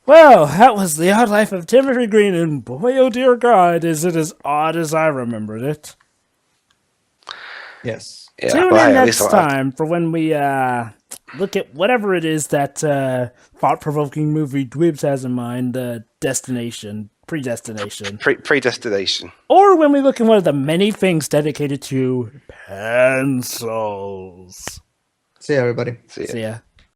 Well, that was The Odd Life of Timothy Green, and boy, oh dear God, is it as odd as I remembered it. Yes. Yeah, Tune well, in hey, at next least time for when we look at whatever it is that thought-provoking movie Dwibs has in mind, Predestination. Predestination. Or when we look at one of the many things dedicated to pencils. See ya, everybody. See ya. See ya.